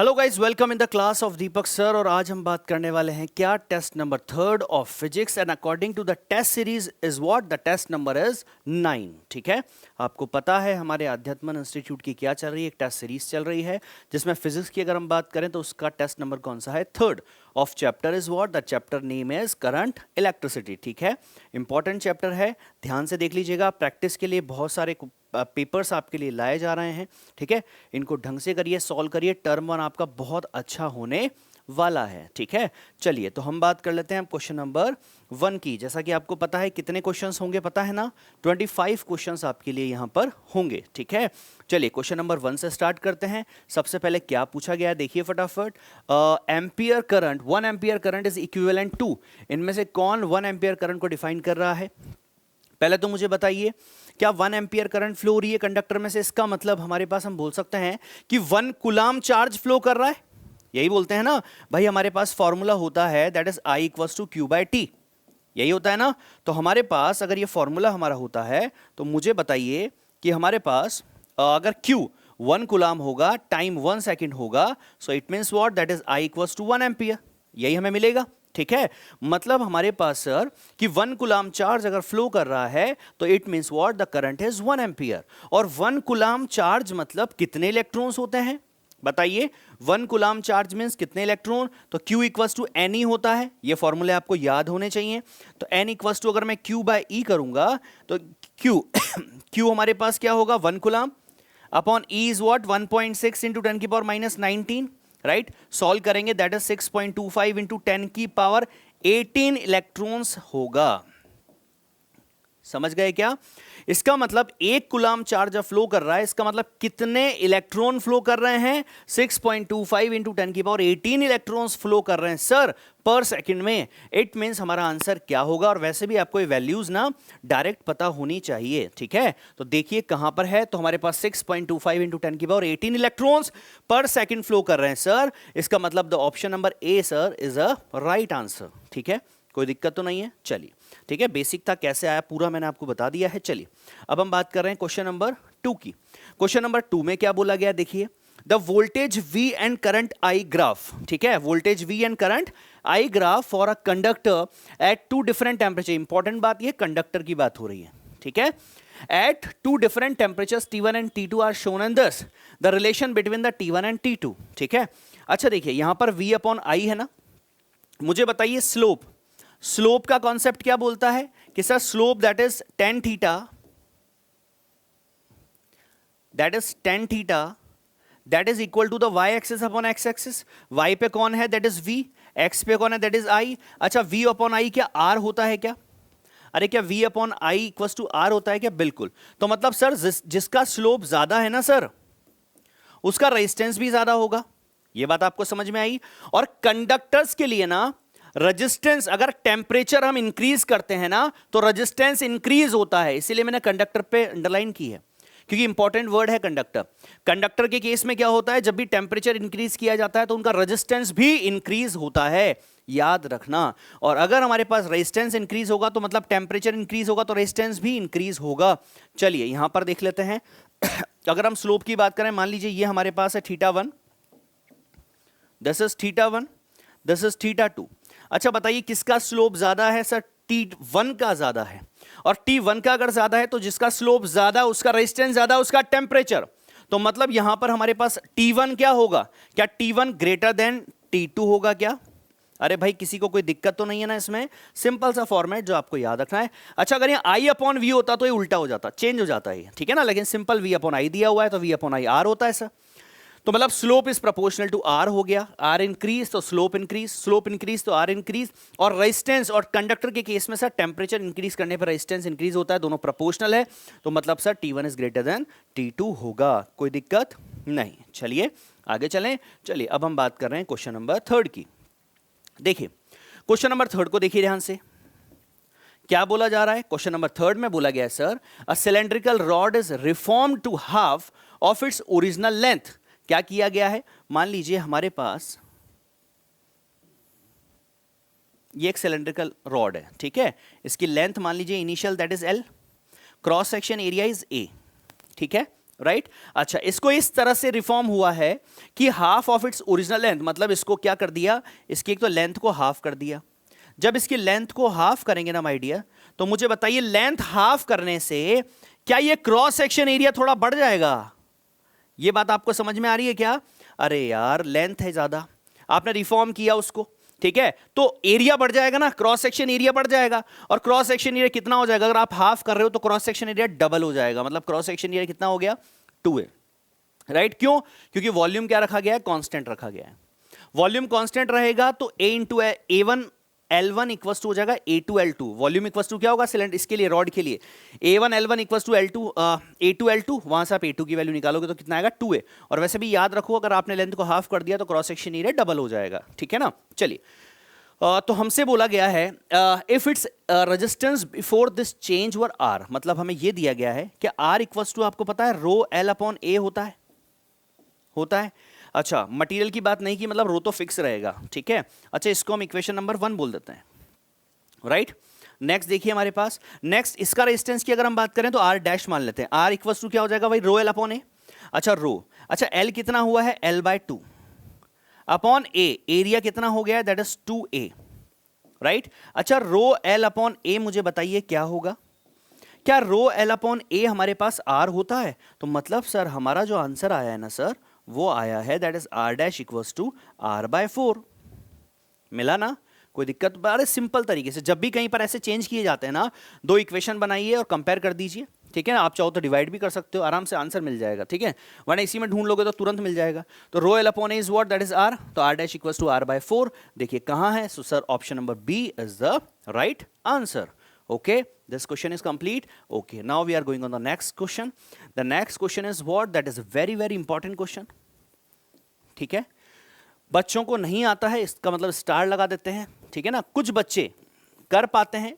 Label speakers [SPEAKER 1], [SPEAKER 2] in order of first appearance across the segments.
[SPEAKER 1] Hello guys, welcome in the class of Deepak sir. और आज हम बात करने वाले हैं क्या test number 3 of physics and according to the test series is what the test number is 9। ठीक है, आपको पता है हमारे अध्यात्मन इंस्टीट्यूट की क्या चल रही है, एक टेस्ट सीरीज चल रही है जिसमें फिजिक्स की अगर हम बात करें तो उसका टेस्ट नंबर कौन सा है, 3rd of chapter is what, the chapter name is current electricity. ठीक है, इंपॉर्टेंट चैप्टर है, ध्यान से देख लीजिएगा। प्रैक्टिस के लिए बहुत सारे पेपर्स आपके लिए लाए जा रहे हैं। ठीक है, इनको ढंग से करिए, सॉल्व करिए, टर्म 1 आपका बहुत अच्छा होने वाला है। ठीक है, चलिए तो हम बात कर लेते हैं क्वेश्चन नंबर 1 की। जैसा कि आपको पता है कितने क्वेश्चंस होंगे, पता है ना, 25 क्वेश्चंस आपके लिए यहां पर होंगे। ठीक है, चलिए क्वेश्चन नंबर 1 से स्टार्ट करते हैं। सबसे पहले क्या पूछा गया है देखिए फटाफट। Ampere current, 1 ampere current is equivalent to, इनमें से कौन 1 एम्पियर करंट को डिफाइन कर रहा है? पहले तो मुझे बताइए, क्या 1 एम्पियर करंट फ्लो हो रही है कंडक्टर में से? इसका मतलब हमारे पास हम बोल सकते हैं कि 1 कूलाम चार्ज फ्लो कर रहा है। यही बोलते हैं ना भाई, हमारे पास फॉर्मूला होता है that is I equals to Q by T, यही होता है ना। तो हमारे पास अगर ये फॉर्मूला हमारा होता है तो मुझे बताइए कि हमारे पास अगर Q 1 कूलाम होगा, टाइम 1 सेकेंड होगा, so it means what, that is I equals to 1 ampere, यही हमें मिलेगा। ठीक है, मतलब हमारे पास सर कि 1 कूलाम चार्ज अगर फ्लो कर रहा है तो it means what, the current is 1 ampere. और 1 कूलाम चार्ज मतलब कितने इलेक्ट्रॉन्स होते हैं बताइए? 1 कूलाम चार्ज मींस कितने इलेक्ट्रॉन? तो Q इक्वल्स टू N होता है, ये फॉर्मूले आपको याद होने चाहिए। तो N इक्वल्स टू अगर मैं Q बाय E करूंगा तो Q Q हमारे पास क्या होगा, 1 coulomb upon E is what, 1.6 into 10 की पावर माइनस 19, राइट। सॉल्व करेंगे दैट इज 6.25 इंटू 10 की पावर 18 इलेक्ट्रॉन्स होगा। समझ गए क्या? इसका मतलब 1 कूलाम चार्ज फ्लो कर रहा है, इसका मतलब कितने इलेक्ट्रॉन फ्लो कर रहे हैं? 6.25 इंटू 10 की पावर 18 इलेक्ट्रॉन्स फ्लो कर रहे हैं सर पर सेकंड में। इट मींस हमारा आंसर क्या होगा? और वैसे भी आपको ये वैल्यूज ना डायरेक्ट पता होनी चाहिए। ठीक है, तो देखिए कहां पर है, तो हमारे पास 6.25 इंटू 10 की पावर 18 इलेक्ट्रॉन्स पर सेकंड फ्लो कर रहे हैं सर। इसका मतलब the option number A sir is a right answer. ठीक है, कोई दिक्कत तो नहीं है। चलिए ठीक है, बेसिक था, कैसे आया पूरा मैंने आपको बता दिया है। चलिए अब हम बात कर रहे हैं क्वेश्चन नंबर 2 की। क्वेश्चन नंबर 2 में क्या बोला गया देखिए, the voltage V and current I graph. ठीक है, voltage V and current I graph for a conductor at 2 different temperature. Important बात, ये कंडक्टर की बात हो रही है। ठीक है, at 2 different temperatures T1 and T2 are shown and thus the relation between the T1 and T2। ठीक है, अच्छा देखिए यहां पर V अपॉन I है ना, मुझे बताइए स्लोप। स्लोप का कॉन्सेप्ट क्या बोलता है कि sir slope that is tan theta, that is tan theta, that is equal to the y axis upon x axis. y पे कौन है, दैट इज v, x पे कौन है, दैट इज i। अच्छा v अपॉन i क्या r होता है क्या? अरे क्या v upon i equal to r होता है क्या? बिल्कुल। तो मतलब सर जिसका स्लोप ज्यादा है ना सर, उसका रेजिस्टेंस भी ज्यादा होगा। यह बात आपको समझ में आई? और कंडक्टर्स के लिए ना रेजिस्टेंस, अगर टेम्परेचर हम इंक्रीज करते हैं ना तो रेजिस्टेंस इंक्रीज होता है, इसीलिए मैंने कंडक्टर पे अंडरलाइन की है, क्योंकि इंपॉर्टेंट वर्ड है कंडक्टर। कंडक्टर के केस में क्या होता है, जब भी टेम्परेचर इंक्रीज किया जाता है तो उनका रेजिस्टेंस भी इंक्रीज होता है, याद रखना। और अगर हमारे पास रेजिस्टेंस इंक्रीज होगा तो मतलब टेम्परेचर इंक्रीज होगा तो रेजिस्टेंस भी इंक्रीज होगा। चलिए यहां पर देख लेते हैं अगर हम स्लोप की बात करें, मान लीजिए ये हमारे पास है θ1, दिस इज θ1, दिस इज θ2। अच्छा बताइए किसका स्लोप ज्यादा है सर? T1 का ज्यादा है। और T1 का अगर ज्यादा है तो जिसका स्लोप ज्यादा, उसका रेजिस्टेंस ज्यादा, उसका टेम्परेचर। तो मतलब यहां पर हमारे पास T1 क्या होगा? क्या T1 ग्रेटर देन T2 होगा क्या? अरे भाई किसी को कोई दिक्कत तो नहीं है ना इसमें? सिंपल सा फॉर्मेट जो आपको याद रखना है। अच्छा अगर ये I अपॉन V होता तो ये उल्टा हो जाता, चेंज हो जाता है, ठीक है ना। लेकिन सिंपल V अपॉन I दिया हुआ है तो V अपॉन I R होता है सर। तो मतलब slope is proportional to R हो गया, आर इंक्रीज तो स्लोप इंक्रीज, स्लोप इंक्रीज तो आर इंक्रीज। और रेजिस्टेंस और कंडक्टर के केस में सर टेम्परेचर इंक्रीज करने पर रेजिस्टेंस इंक्रीज होता है, दोनों प्रोपोर्शनल है, तो मतलब sir T1 is greater than T2 होगा, कोई दिक्कत नहीं। चलिए आगे चलें। चलिए अब हम बात कर रहे हैं क्वेश्चन नंबर 3 की। देखिए क्वेश्चन नंबर 3 को देखिए ध्यान से, क्या बोला जा रहा है। क्वेश्चन नंबर 3 में बोला गया है sir, a cylindrical rod is reformed to half of its original length. क्या किया गया है, मान लीजिए हमारे पास ये एक सिलेंड्रिकल रॉड है, ठीक है, इसकी लेंथ मान लीजिए initial that is L, cross section area is A, ठीक है, राइट अच्छा, इसको इस तरह से रिफॉर्म हुआ है कि half of its original length, मतलब इसको क्या कर दिया, इसकी एक तो लेंथ को हाफ कर दिया। जब इसकी लेंथ को हाफ करेंगे ना माय डियर, तो मुझे बताइए लेंथ हाफ करने से क्या ये क्रॉस सेक्शन एरिया थोड़ा बढ़ जाएगा? ये बात आपको समझ में आ रही है क्या? अरे यार लेंथ है ज्यादा, आपने रिफॉर्म किया उसको, ठीक है, तो एरिया बढ़ जाएगा ना, क्रॉस सेक्शन एरिया बढ़ जाएगा। और क्रॉस सेक्शन एरिया कितना हो जाएगा? अगर आप हाफ कर रहे हो तो क्रॉस सेक्शन एरिया डबल हो जाएगा, मतलब क्रॉस सेक्शन एरिया कितना हो गया? 2a, right? क्यों? क्योंकि वॉल्यूम क्या रखा गया है? कांस्टेंट रखा गया है। वॉल्यूम कांस्टेंट रहेगा तो a into a1 L1 equal to हो जाएगा A2 L2। Volume equal to क्या होगा सिलेंडर, इसके लिए रॉड के लिए A1 L1 equal to L2 A2 L2, वहां से आप A2 की वैल्यू निकालोगे तो कितना आएगा? 2a। और वैसे भी याद रखो अगर आपने लेंथ को हाफ कर दिया तो क्रॉस सेक्शन एरिया डबल हो जाएगा, ठीक है ना? चलिए तो हमसे बोला गया है if its resistance before this change were R, मतलब हमें यह दिया गया है कि R इक्वल टू आपको पता है रो L अपॉन A होता है। अच्छा मटेरियल की बात नहीं की, मतलब रो तो फिक्स रहेगा, ठीक है। अच्छा इसको हम इक्वेशन नंबर 1 बोल देते हैं, राइट? नेक्स्ट देखिए हमारे पास, नेक्स्ट इसका रेजिस्टेंस की अगर हम बात करें तो R डैश मान लेते हैं। R इक्वल टू क्या हो जाएगा भाई? रो L अपॉन A। अच्छा रो, अच्छा L कितना हुआ है? L/2 अपॉन A, एरिया कितना हो गया? That is 2a, right? अच्छा रो L अपॉन A मुझे बताइए क्या होगा? क्या रो L अपॉन A हमारे पास R होता है? तो मतलब सर हमारा जो आंसर आया है ना सर, वो आया है that is R dash equals to R/4। मिला ना? कोई दिक्कत? अरे सिंपल तरीके से जब भी कहीं पर ऐसे चेंज किए जाते हैं ना, दो इक्वेशन बनाइए और कंपेयर कर दीजिए, ठीक है ना? आप चाहो तो डिवाइड भी कर सकते हो, आराम से आंसर मिल जाएगा, ठीक है? वरना इसी में ढूंढ लोगे तो तुरंत मिल जाएगा। तो rho L upon A is what? That is R, तो R dash equals to R/4। देखिए कहां है? So sir option number B is the right answer. Okay, this question is complete. Okay, now we are going on the next question. The next question is what? That is a very very important question. ठीक है, बच्चों को नहीं आता है इसका मतलब star लगा देते हैं, ठीक है ना? कुछ बच्चे कर पाते हैं,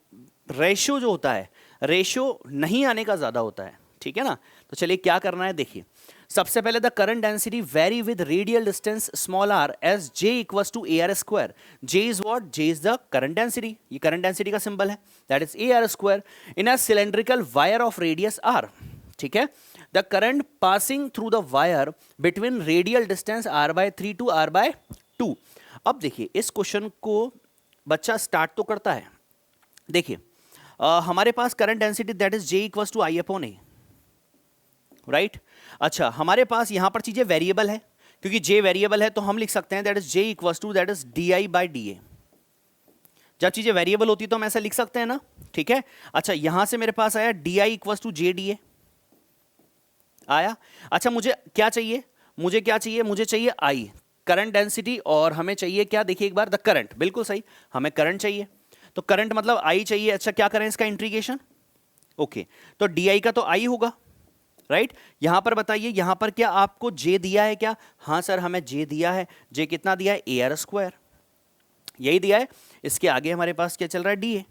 [SPEAKER 1] रेशियो जो होता है, रेशियो नहीं आने का ज्यादा होता है, ठीक है ना? तो चलिए क्या करना है देखिए। सबसे पहले the current density very with radial distance small r as j equals to AR square. j is what? j is the current density, ये करंट डेंसिटी का सिंबल है, that is AR square in a cylindrical wire of radius r, ठीक है? The current passing through the wire between radial distance r/3 to r/2। अब देखिए इस question को बच्चा स्टार्ट तो करता है, देखिए हमारे पास current density that is j equals to I upon A, right? अच्छा हमारे पास यहां पर चीजें वेरिएबल है, क्योंकि j वेरिएबल है तो हम लिख सकते हैं that is j equals to that is di/dA। जब चीजें वेरिएबल होती तो हम ऐसा लिख सकते हैं ना, ठीक है? अच्छा यहां से मेरे पास आया di इक्वल्स टू j/dA आया। अच्छा मुझे क्या चाहिए? मुझे चाहिए I, करंट डेंसिटी, और हमें चाहिए क्या? देखिए एक बार द करंट, बिल्कुल सही, हमें करंट चाहिए, तो करंट मतलब I चाहिए। अच्छा क्या करें इसका इंटीग्रेशन? ओके, तो di का तो I होगा, राइट? यहां पर बताइए, यहां पर क्या आपको j दिया है क्या? हाँ सर हमें j दिया है। j कितना दिया है? AR स्क्वायर, यही दिया है। इसके आगे हमारे पास क्या चल रहा है? dA।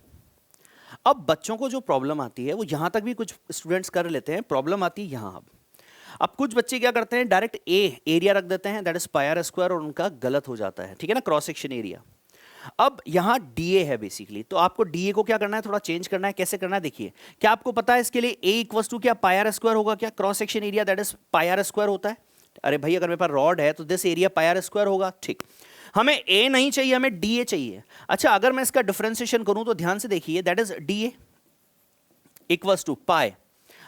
[SPEAKER 1] अब बच्चों को जो प्रॉब्लम आती है वो यहां तक भी कुछ स्टूडेंट्स कर लेते हैं, प्रॉब्लम आती है यहां। अब कुछ बच्चे क्या करते हैं, डायरेक्ट एरिया रख देते हैं that is pi R square, और उनका गलत हो जाता है, ठीक है ना? Cross section area. अब यहां DA है बेसिकली, तो आपको DA को क्या करना है? थोड़ा चेंज करना है। कैसे करना है देखिए, क्या आपको पता है इसके लिए A इक्वल्स टू क्या पाई R स्क्वायर होगा क्या? Cross section area that is pi R square होता है। अरे भाई अगर मेरे पास रॉड है तो this area pi R square होगा, ठीक? हमें A नहीं चाहिए, हमें DA चाहिए। अच्छा अगर मैं इसका डिफरेंशिएशन करूं तो ध्यान से देखिए that is DA equals to pi.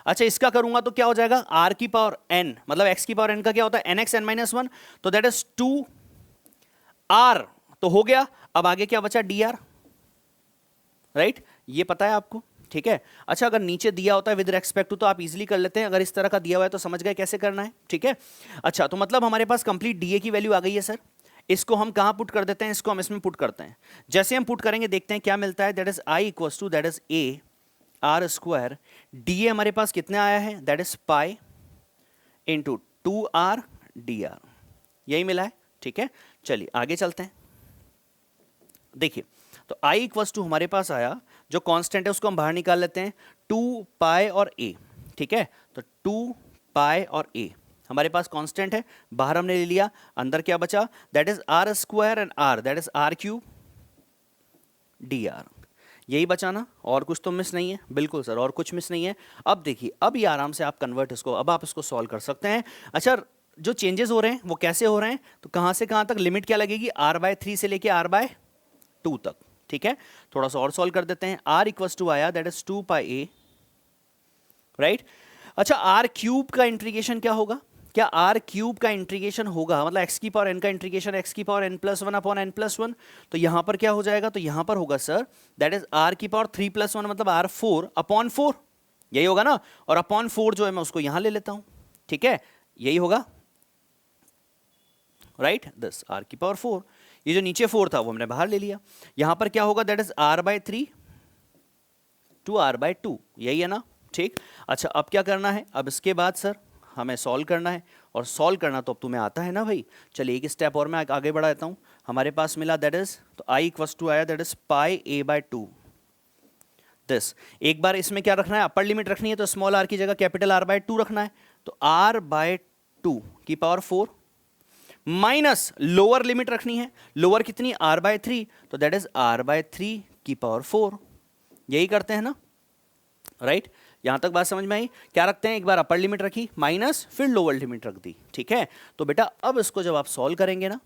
[SPEAKER 1] अच्छा इसका करूंगा तो क्या हो जाएगा? R की पावर n, मतलब x की पावर n का क्या होता है? nx n-1, तो दैट इज 2r, तो हो गया। अब आगे क्या बचा? dr, right? ये पता है आपको, ठीक है? अच्छा अगर नीचे दिया होता है विद रेस्पेक्ट टू तो आप इजीली कर लेते हैं, अगर इस तरह का दिया हुआ है तो समझ गए कैसे करना है, ठीक है? अच्छा तो मतलब हमारे पास कंप्लीट DA की वैल्यू आ गई है सर। इसको हम कहां पुट कर देते हैं? इसको हम इसमें पुट करते हैं। जैसे हम पुट करेंगे देखते हैं क्या मिलता है। That is I equals to that is A R square, DA हमारे पास कितना आया है? That is pi into 2R dr, यही मिला है, ठीक है? चलिए आगे चलते हैं। देखिए तो I इक्वल्स टू हमारे पास आया, जो कांस्टेंट है उसको हम बाहर निकाल लेते हैं, 2 पाई और A, ठीक है? तो 2 पाई और A हमारे पास कांस्टेंट है, बाहर हमने ले लिया, अंदर क्या बचा? That is R square and R that is R cube dr। यही बचाना, और कुछ तो मिस नहीं है? बिल्कुल सर, और कुछ मिस नहीं है। अब देखिए, अब ये आराम से आप कन्वर्ट इसको, अब आप इसको सॉल्व कर सकते हैं। अच्छा, जो चेंजेस हो रहे हैं वो कैसे हो रहे हैं, तो कहां से कहां तक लिमिट क्या लगेगी, r/3 से लेके r/2 तक, ठीक है। थोड़ा सा और सॉल्व कर देते हैं। r इक्वल्स टू आया दैट इज 2πa, राइट। अच्छा, r क्यूब का इंटीग्रेशन क्या होगा, क्या r क्यूब का इंटीग्रेशन होगा, मतलब x की पावर n का इंटीग्रेशन x की पावर n+1 अपॉन n+1, तो यहां पर क्या हो जाएगा, तो यहां पर होगा सर दैट इज r की पावर 3+1 मतलब r4 अपॉन 4, यही होगा ना। और अपॉन 4 जो है मैं उसको यहां ले लेता हूं, ठीक है, यही होगा, राइट, दिस r की पावर 4, ये जो नीचे 4 था वो हमने बाहर ले लिया। यहां पर क्या होगा, that is r/3 to r/2, यही है ना, ठीक। अच्छा, अब क्या करना है, अब इसके बाद सर हमें सॉल्व करना है, और सॉल्व करना तो अब तुम्हें आता है ना भाई। चलिए एक स्टेप और मैं आगे बढ़ा देता हूं। हमारे पास मिला दैट इज, तो i इक्वल्स टू आया दैट इज πa/2 दिस। एक बार इसमें क्या रखना है, अपर लिमिट रखनी है, तो स्मॉल r की जगह कैपिटल r/2 रखना है, तो r/2 की पावर 4 माइनस लोअर लिमिट रखनी है, लोअर कितनी, r/3, तो दैट इज r/3 की पावर 4, यही करते हैं ना, राइट। यहां तक बात समझ में आई। क्या रखते हैं, एक बार अपर लिमिट रखी माइनस, फिर लोअर लिमिट रख दी, ठीक है। तो बेटा अब इसको जब आप सॉल्व करेंगे ना,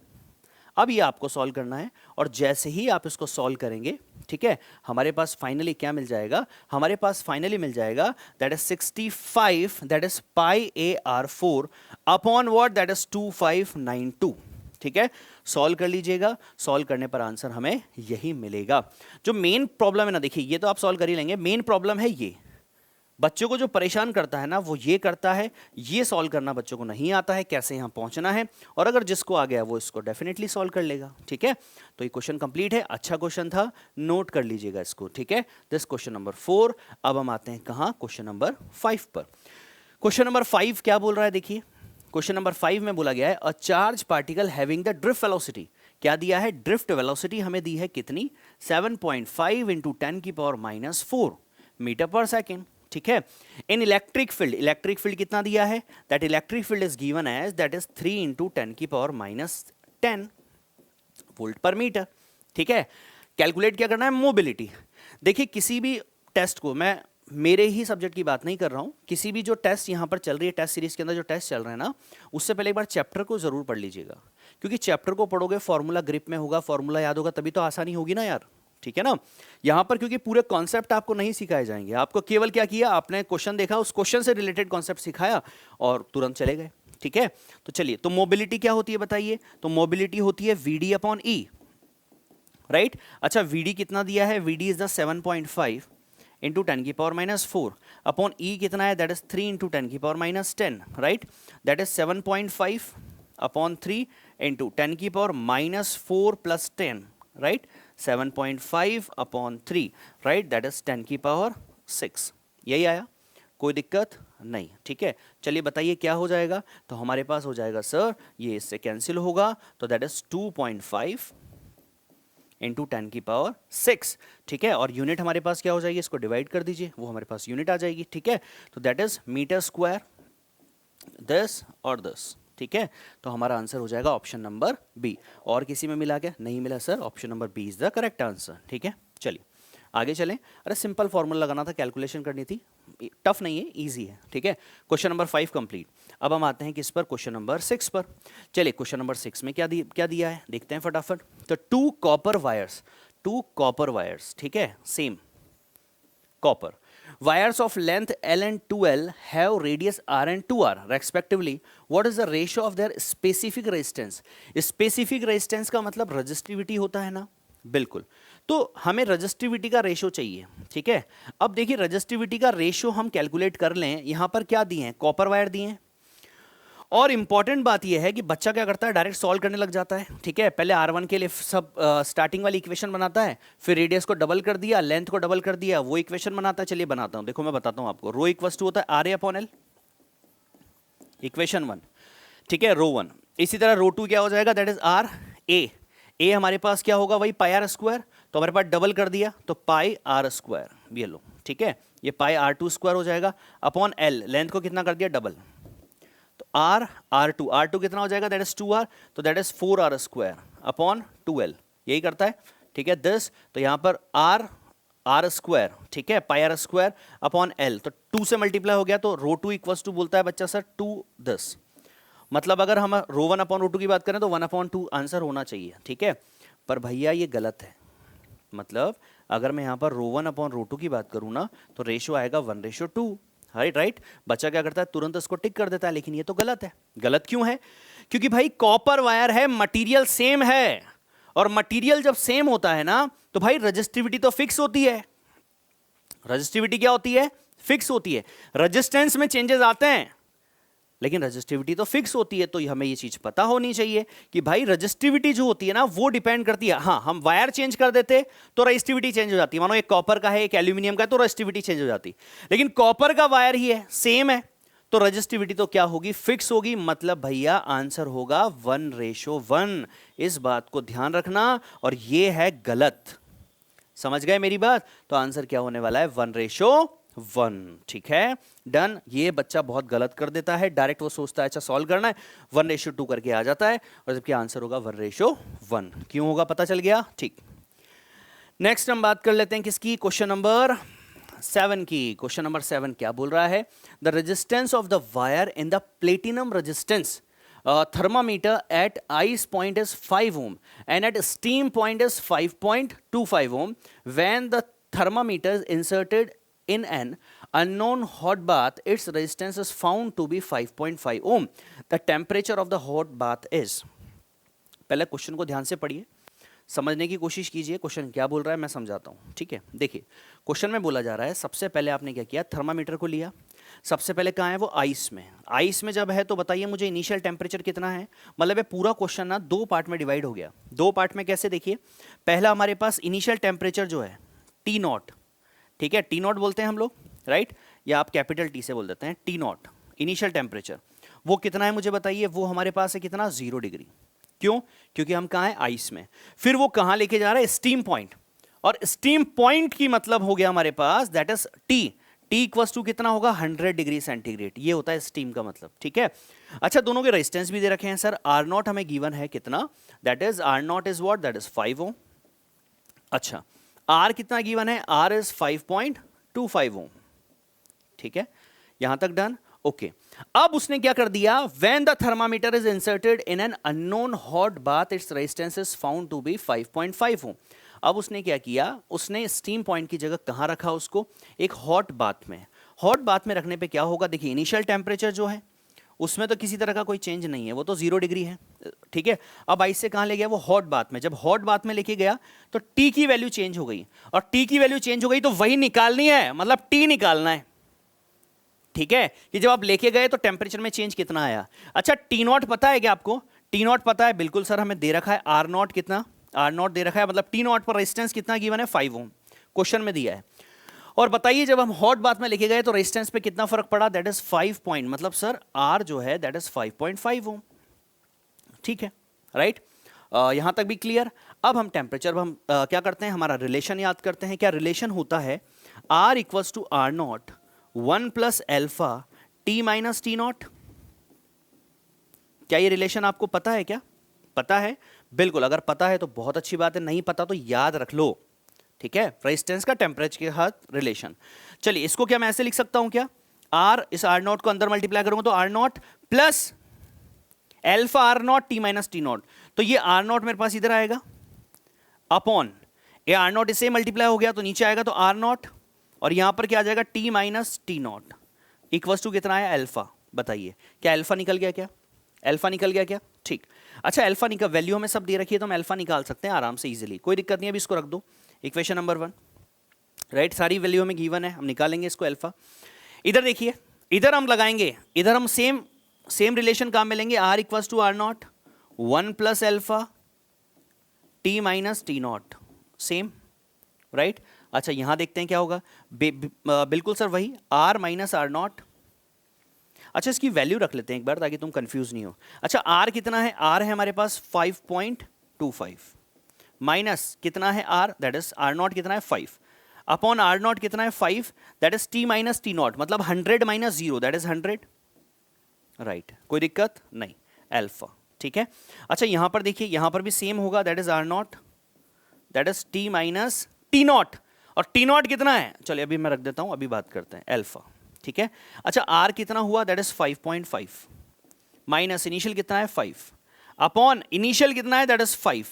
[SPEAKER 1] अब ये आपको सॉल्व करना है, और जैसे ही आप इसको सॉल्व करेंगे, ठीक है, हमारे पास फाइनली क्या मिल जाएगा, हमारे पास फाइनली मिल जाएगा that is 65, that is πa/r4 upon what, that is 2592, ठीक है। सॉल्व कर लीजिएगा, सॉल्व करने पर आंसर हमें यही मिलेगा। जो मेन प्रॉब्लम है ना, देखिए ये तो आप सॉल्व कर ही लेंगे, मेन प्रॉब्लम है ये, बच्चों को जो परेशान करता है ना वो ये करता है, ये सॉल्व करना बच्चों को नहीं आता है, कैसे यहाँ पहुँचना है, और अगर जिसको आ गया वो इसको डेफिनेटली सॉल्व कर लेगा, ठीक है। तो ये क्वेश्चन कंप्लीट है, अच्छा क्वेश्चन था, नोट कर लीजिएगा इसको, ठीक है। This question number 4। अब हम आते हैं कहाँ, क्वेश्चन नंबर 5 पर। क्वेश्चन नंबर 5 क्या बोल रहा है, देखिए क्वेश्चन नंबर 5 में बोला गया है a charge particle having the drift velocity, क्या दिया है, ड्रिफ्ट वेलोसिटी हमें दी है कितनी, 7.5 इंटू 10⁻⁻4 मीटर पर सेकेंड, ठीक है। In electric field, electric field कितना दिया है, that electric field is given as that is 3 into 10⁻10 volt per metre, ठीक है। कैलकुलेट क्या करना है, मोबिलिटी। देखिए किसी भी टेस्ट को, मैं मेरे ही सब्जेक्ट की बात नहीं कर रहा हूं, किसी भी जो टेस्ट यहां पर चल रही है, टेस्ट सीरीज के अंदर जो टेस्ट चल रहे हैं ना, उससे पहले एक बार चैप्टर को जरूर पढ़ लीजिएगा, क्योंकि चैप्टर को पढ़ोगे, फॉर्मूला ग्रिप में होगा, फॉर्मूला याद होगा, तभी तो आसानी होगी ना यार, ठीक है ना। यहां पर क्योंकि पूरे कॉन्सेप्ट आपको नहीं सिखाए जाएंगे, आपको केवल क्या किया, आपने क्वेश्चन देखा, उस क्वेश्चन से रिलेटेड कॉन्सेप्ट सिखाया और तुरंत चले गए, ठीक है। तो चलिए, तो मोबिलिटी क्या होती है बताइए, तो मोबिलिटी होती है VD अपॉन E, राइट। अच्छा, VD कितना दिया है, VD is the 7.5 into 10⁻⁻4 upon E कितना है, that is 3 into 10⁻⁻10, right. That is 7.5 upon 3 into 10⁻⁻4 plus 10, right, 7.5 upon 3, right, that is 10⁻6, यही आया, कोई दिक्कत नहीं, ठीक है। चलिए बताइए क्या हो जाएगा, तो हमारे पास हो जाएगा सर, ये इससे कैंसिल होगा, तो दैट इज 2.5 इंटू 10⁻6, ठीक है। और यूनिट हमारे पास क्या हो जाएगी, इसको डिवाइड कर दीजिए, वो हमारे पास यूनिट आ जाएगी, ठीक है। तो that is metre square, this और दिस, ठीक है। तो हमारा आंसर हो जाएगा ऑप्शन नंबर बी। और किसी में मिला क्या, नहीं मिला sir, option number B is the correct answer, ठीक है। चलिए आगे चलें। अरे सिंपल फॉर्मूला लगाना था, कैलकुलेशन करनी थी, टफ नहीं है, इजी है, ठीक है। Question number 5 complete. अब हम आते हैं किस पर, क्वेश्चन नंबर 6 पर। चलिए क्वेश्चन नंबर 6 में क्या दिया है देखते हैं फटाफट। तो टू कॉपर वायर्स, ठीक है, same copper wires of length L and 2L have radius R and 2R respectively. What is the ratio of their specific resistance? Specific resistance का मतलब resistivity होता है ना, बिल्कुल। तो हमें रजिस्टिविटी का रेशो चाहिए, ठीक है। अब देखिए रजिस्टिविटी का रेशो हम कैलकुलेट कर लें, यहां पर क्या दिए हैं, कॉपर वायर दिए हैं। और इंपॉर्टेंट बात यह है कि बच्चा क्या करता है, डायरेक्ट सॉल्व करने लग जाता है, ठीक है। पहले R1 के लिए सब स्टार्टिंग वाली इक्वेशन बनाता है, फिर रेडियस को डबल कर दिया, लेंथ को डबल कर दिया, वो इक्वेशन बनाता है। चलिए बनाता हूं, देखो मैं बताता हूं आपको। रो इक्वल्स टू होता है RA अपॉन L, इक्वेशन 1, ठीक है, रो 1। इसी तरह रो 2 क्या हो जाएगा, दैट इज A हमारे पास क्या होगा, वही पाई आर स्क्वायर, तो हमारे पास डबल कर दिया तो पाई आर स्क्वायर, ये लो, ठीक है। ये पाई R2 स्क्वायर हो जाएगा अपॉन L, लेंथ को कितना कर दिया, डबल, तो R2 कितना हो जाएगा, दैट इज 2R, तो that is 4R square upon 2L, यही करता है, ठीक है। दिस, तो यहां पर R आर स्क्वायर, ठीक है, पाई आर स्क्वायर अपॉन एल, तो 2 से मल्टीप्लाई हो गया तो रो टू इक्वल्स टू बोलता है बच्चा सर 2 दिस, मतलब अगर हम रो वन अपॉन रो टू की बात करें तो 1/2 आंसर होना चाहिए, ठीक है। पर भैया ये गलत है, मतलब अगर मैं यहाँ पर रो वन अपॉन रो टू की बात करूँ ना तो रेशो आएगा 1:2, राइट राइट। बच्चा क्या करता है, तुरंत इसको टिक कर देता है, लेकिन ये तो गलत है। गलत क्यों है? क्योंकि भाई कॉपर वायर है, मटेरियल सेम है, और मटेरियल जब सेम होता है ना तो भाई रजिस्टिविटी तो फिक्स होती है। रजिस्टिविटी क्या होती है? फिक्स होती है। रेजिस्टेंस में चेंजेस आते हैं लेकिन रजिस्टिविटी तो फिक्स होती है। तो हमें ये चीज पता होनी चाहिए कि भाई रजिस्टिविटी जो होती है ना वो डिपेंड करती है। हाँ, हम वायर चेंज कर देते तो रजिस्टिविटी चेंज हो जाती है, मानो एक कॉपर का है एक एल्यूमिनियम का है तो रजिस्टिविटी चेंज हो जाती, लेकिन कॉपर का वायर ही है, सेम है, तो रजिस्टिविटी तो क्या होगी? फिक्स होगी। मतलब भैया आंसर होगा 1:1। इस बात को ध्यान रखना, और ये है गलत। समझ गए मेरी बात? तो आंसर क्या होने वाला है? 1:1, ठीक है, डन। ये बच्चा बहुत गलत कर देता है, डायरेक्ट वो सोचता है अच्छा सॉल्व करना है, 1:2 करके आ जाता है, और जबकि आंसर होगा 1:1। क्यों होगा पता चल गया? ठीक। नेक्स्ट हम बात कर लेते हैं किसकी? क्वेश्चन नंबर 7 की। क्वेश्चन नंबर 7 क्या बोल रहा है? The resistance of the wire in the platinum resistance thermometer at ice point is 5 ohm and at steam point is 5.25 ohm. When the thermometer is inserted in an unknown hot bath, its resistance is found to be 5.5 ohm. The temperature of the hot bath is, पहले question को ध्यान से पढ़िए, समझने की कोशिश कीजिए question क्या बोल रहा है, मैं समझाता हूँ, ठीक है। देखिए क्वेश्चन में बोला जा रहा है, सबसे पहले आपने क्या किया, थर्मामीटर को लिया, सबसे पहले कहाँ है वो? आइस में। आइस में जब है तो बताइए मुझे इनिशियल टेम्परेचर कितना है। मतलब ये पूरा क्वेश्चन ना 2 पार्ट में डिवाइड हो गया। 2 पार्ट में कैसे? देखिए पहला हमारे पास इनिशियल टेम्परेचर जो है T0, ठीक है, T0 बोलते हैं हम लोग, राइट, या आप कैपिटल टी से बोल देते हैं, T0 इनिशियल टेम्परेचर। वो कितना है मुझे बताइए? वो हमारे पास है कितना? 0 डिग्री। क्यों? क्योंकि हम कहाँ हैं? आइस में। फिर वो कहाँ लेके जा रहा है? स्टीम पॉइंट, और स्टीम पॉइंट की मतलब हो गया हमारे पास that is T. T equals to कितना होगा? 100 डिग्री सेंटीग्रेड, ये होता है स्टीम का मतलब, ठीक है। अच्छा, दोनों के रेजिस्टेंस भी दे रखे हैं सर। आर नॉट हमें गिवन है कितना? That is R nought is what? That is 5 ohm. अच्छा, आर कितना गिवन है? आर इज 5.25 ओम, ठीक है, यहां तक डन, ओके। अब उसने क्या कर दिया? When the thermometer is inserted in an unknown hot bath, its resistance is found to be 5.5 ohm. अब उसने क्या किया? उसने स्टीम पॉइंट की जगह कहां रखा उसको? एक हॉट बाथ में। हॉट बाथ में रखने पे क्या होगा? देखिए इनिशियल टेम्परेचर जो है उसमें तो किसी तरह का कोई चेंज नहीं है, वो तो 0 डिग्री है, ठीक है। अब आइस से कहां ले गया? वो हॉट बाथ में। जब हॉट बाथ में लेके गया तो टी की वैल्यू चेंज हो गई, और टी की वैल्यू चेंज हो गई तो वही निकालनी है, मतलब टी निकालना है, ठीक है, कि जब आप लेके गए तो टेम्परेचर में चेंज कितना आया। अच्छा, टी नॉट पता है क्या आपको? टी नॉट पता है? बिल्कुल सर, हमें दे रखा है आर नॉट कितना? आर नॉट दे रखा है, मतलब टी नॉट पर रेजिस्टेंस कितना गिवन है? 5 ओम, क्वेश्चन में दिया है। और बताइए जब हम हॉट बाथ में लेके गए तो रेजिस्टेंस पे कितना फर्क पड़ा? दैट इज 5 पॉइंट, मतलब सर आर जो है दैट इज 5.5 ओम, ठीक है, राइट। यहां तक भी क्लियर। अब हम टेम्परेचर, हम क्या करते हैं, हमारा रिलेशन याद करते हैं। क्या रिलेशन होता है? R equals to R nought 1 plus alpha T minus T nought. क्या ये रिलेशन आपको पता है? क्या पता है? बिल्कुल, अगर पता है तो बहुत अच्छी बात है, नहीं पता तो याद रख लो, ठीक है। रेजिस्टेंस का टेम्परेचर के साथ रिलेशन। चलिए इसको क्या मैं ऐसे लिख सकता हूं क्या? आर, इस आर नॉट को अंदर मल्टीप्लाई करूंगा तो R nought plus alpha R nought T minus T nought, तो ये आर नॉट मेरे पास इधर आएगा अपॉन ये आर नॉट, इससे मल्टीप्लाई हो गया तो नीचे आएगा तो आर नॉट, और यहां पर क्या आ जाएगा? T minus T nought equals to कितना है? अल्फा। बताइए क्या अल्फा निकल गया? क्या अल्फा निकल गया? क्या ठीक। अच्छा, अल्फा निकल, वैल्यू हमें सब दे रखी है तो हम अल्फा निकाल सकते हैं आराम से इजीली, कोई दिक्कत नहीं है। अभी इसको रख दो इक्वेशन नंबर 1, राइट, सारी वैल्यू हमें गिवन है, हम निकालेंगे इसको अल्फा। इधर देखिए, इधर हम लगाएंगे, इधर हम सेम रिलेशन काम में लेंगे। R equals to R nought 1 plus alpha T minus T nought, same, right. अच्छा, यहां देखते हैं क्या होगा। बिल्कुल सर वही, आर माइनस आर नॉट। अच्छा, इसकी वैल्यू रख लेते हैं एक बार ताकि तुम कंफ्यूज नहीं हो। अच्छा, आर कितना है? आर है हमारे पास 5.25 माइनस कितना है? R that is R nought कितना है? 5 अपॉन आर नॉट कितना है? 5 that is T minus T nought, मतलब 100 माइनस 0 दैट इज 100, राइट, कोई दिक्कत नहीं, अल्फा, ठीक है। अच्छा, यहां पर देखिए, यहां पर भी सेम होगा, that is R nought that is T minus T nought, और टी नॉट कितना है, चलिए अभी मैं रख देता हूं, अभी बात करते हैं अल्फा, ठीक है। अच्छा आर कितना हुआ, दैट इज 5.5 माइनस इनिशियल कितना है 5 अपॉन इनिशियल कितना है that is 5,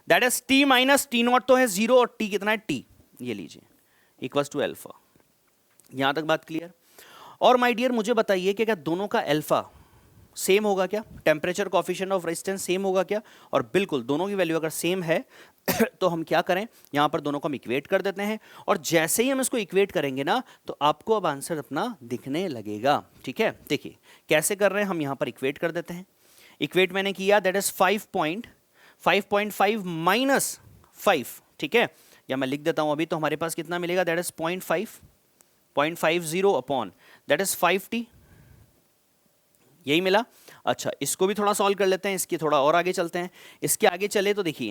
[SPEAKER 1] that is T minus T nought तो है 0 और टी कितना है टी, ये लीजिए इक्वल्स टू अल्फा। यहां तक बात क्लियर। और माय डियर मुझे बताइए कि क्या दोनों का अल्फा सेम होगा क्या, temperature coefficient of resistance same होगा क्या, और बिल्कुल दोनों की वैल्यू अगर सेम है तो हम क्या करें, यहां पर दोनों को हम इक्वेट कर देते हैं, और जैसे ही हम इसको इक्वेट करेंगे ना तो आपको अब आंसर अपना दिखने लगेगा, ठीक है। देखिए कैसे कर रहे हैं, हम यहां पर इक्वेट कर देते हैं। इक्वेट मैंने किया, दैट इज 5.5 माइनस 5, ठीक है, या मैं लिख देता हूं अभी, तो हमारे पास कितना मिलेगा, that is 0.50 upon that is 5t, यही मिला। अच्छा इसको भी थोड़ा सॉल्व कर लेते हैं, इसकी थोड़ा और आगे चलते हैं। इसके आगे चले तो देखिए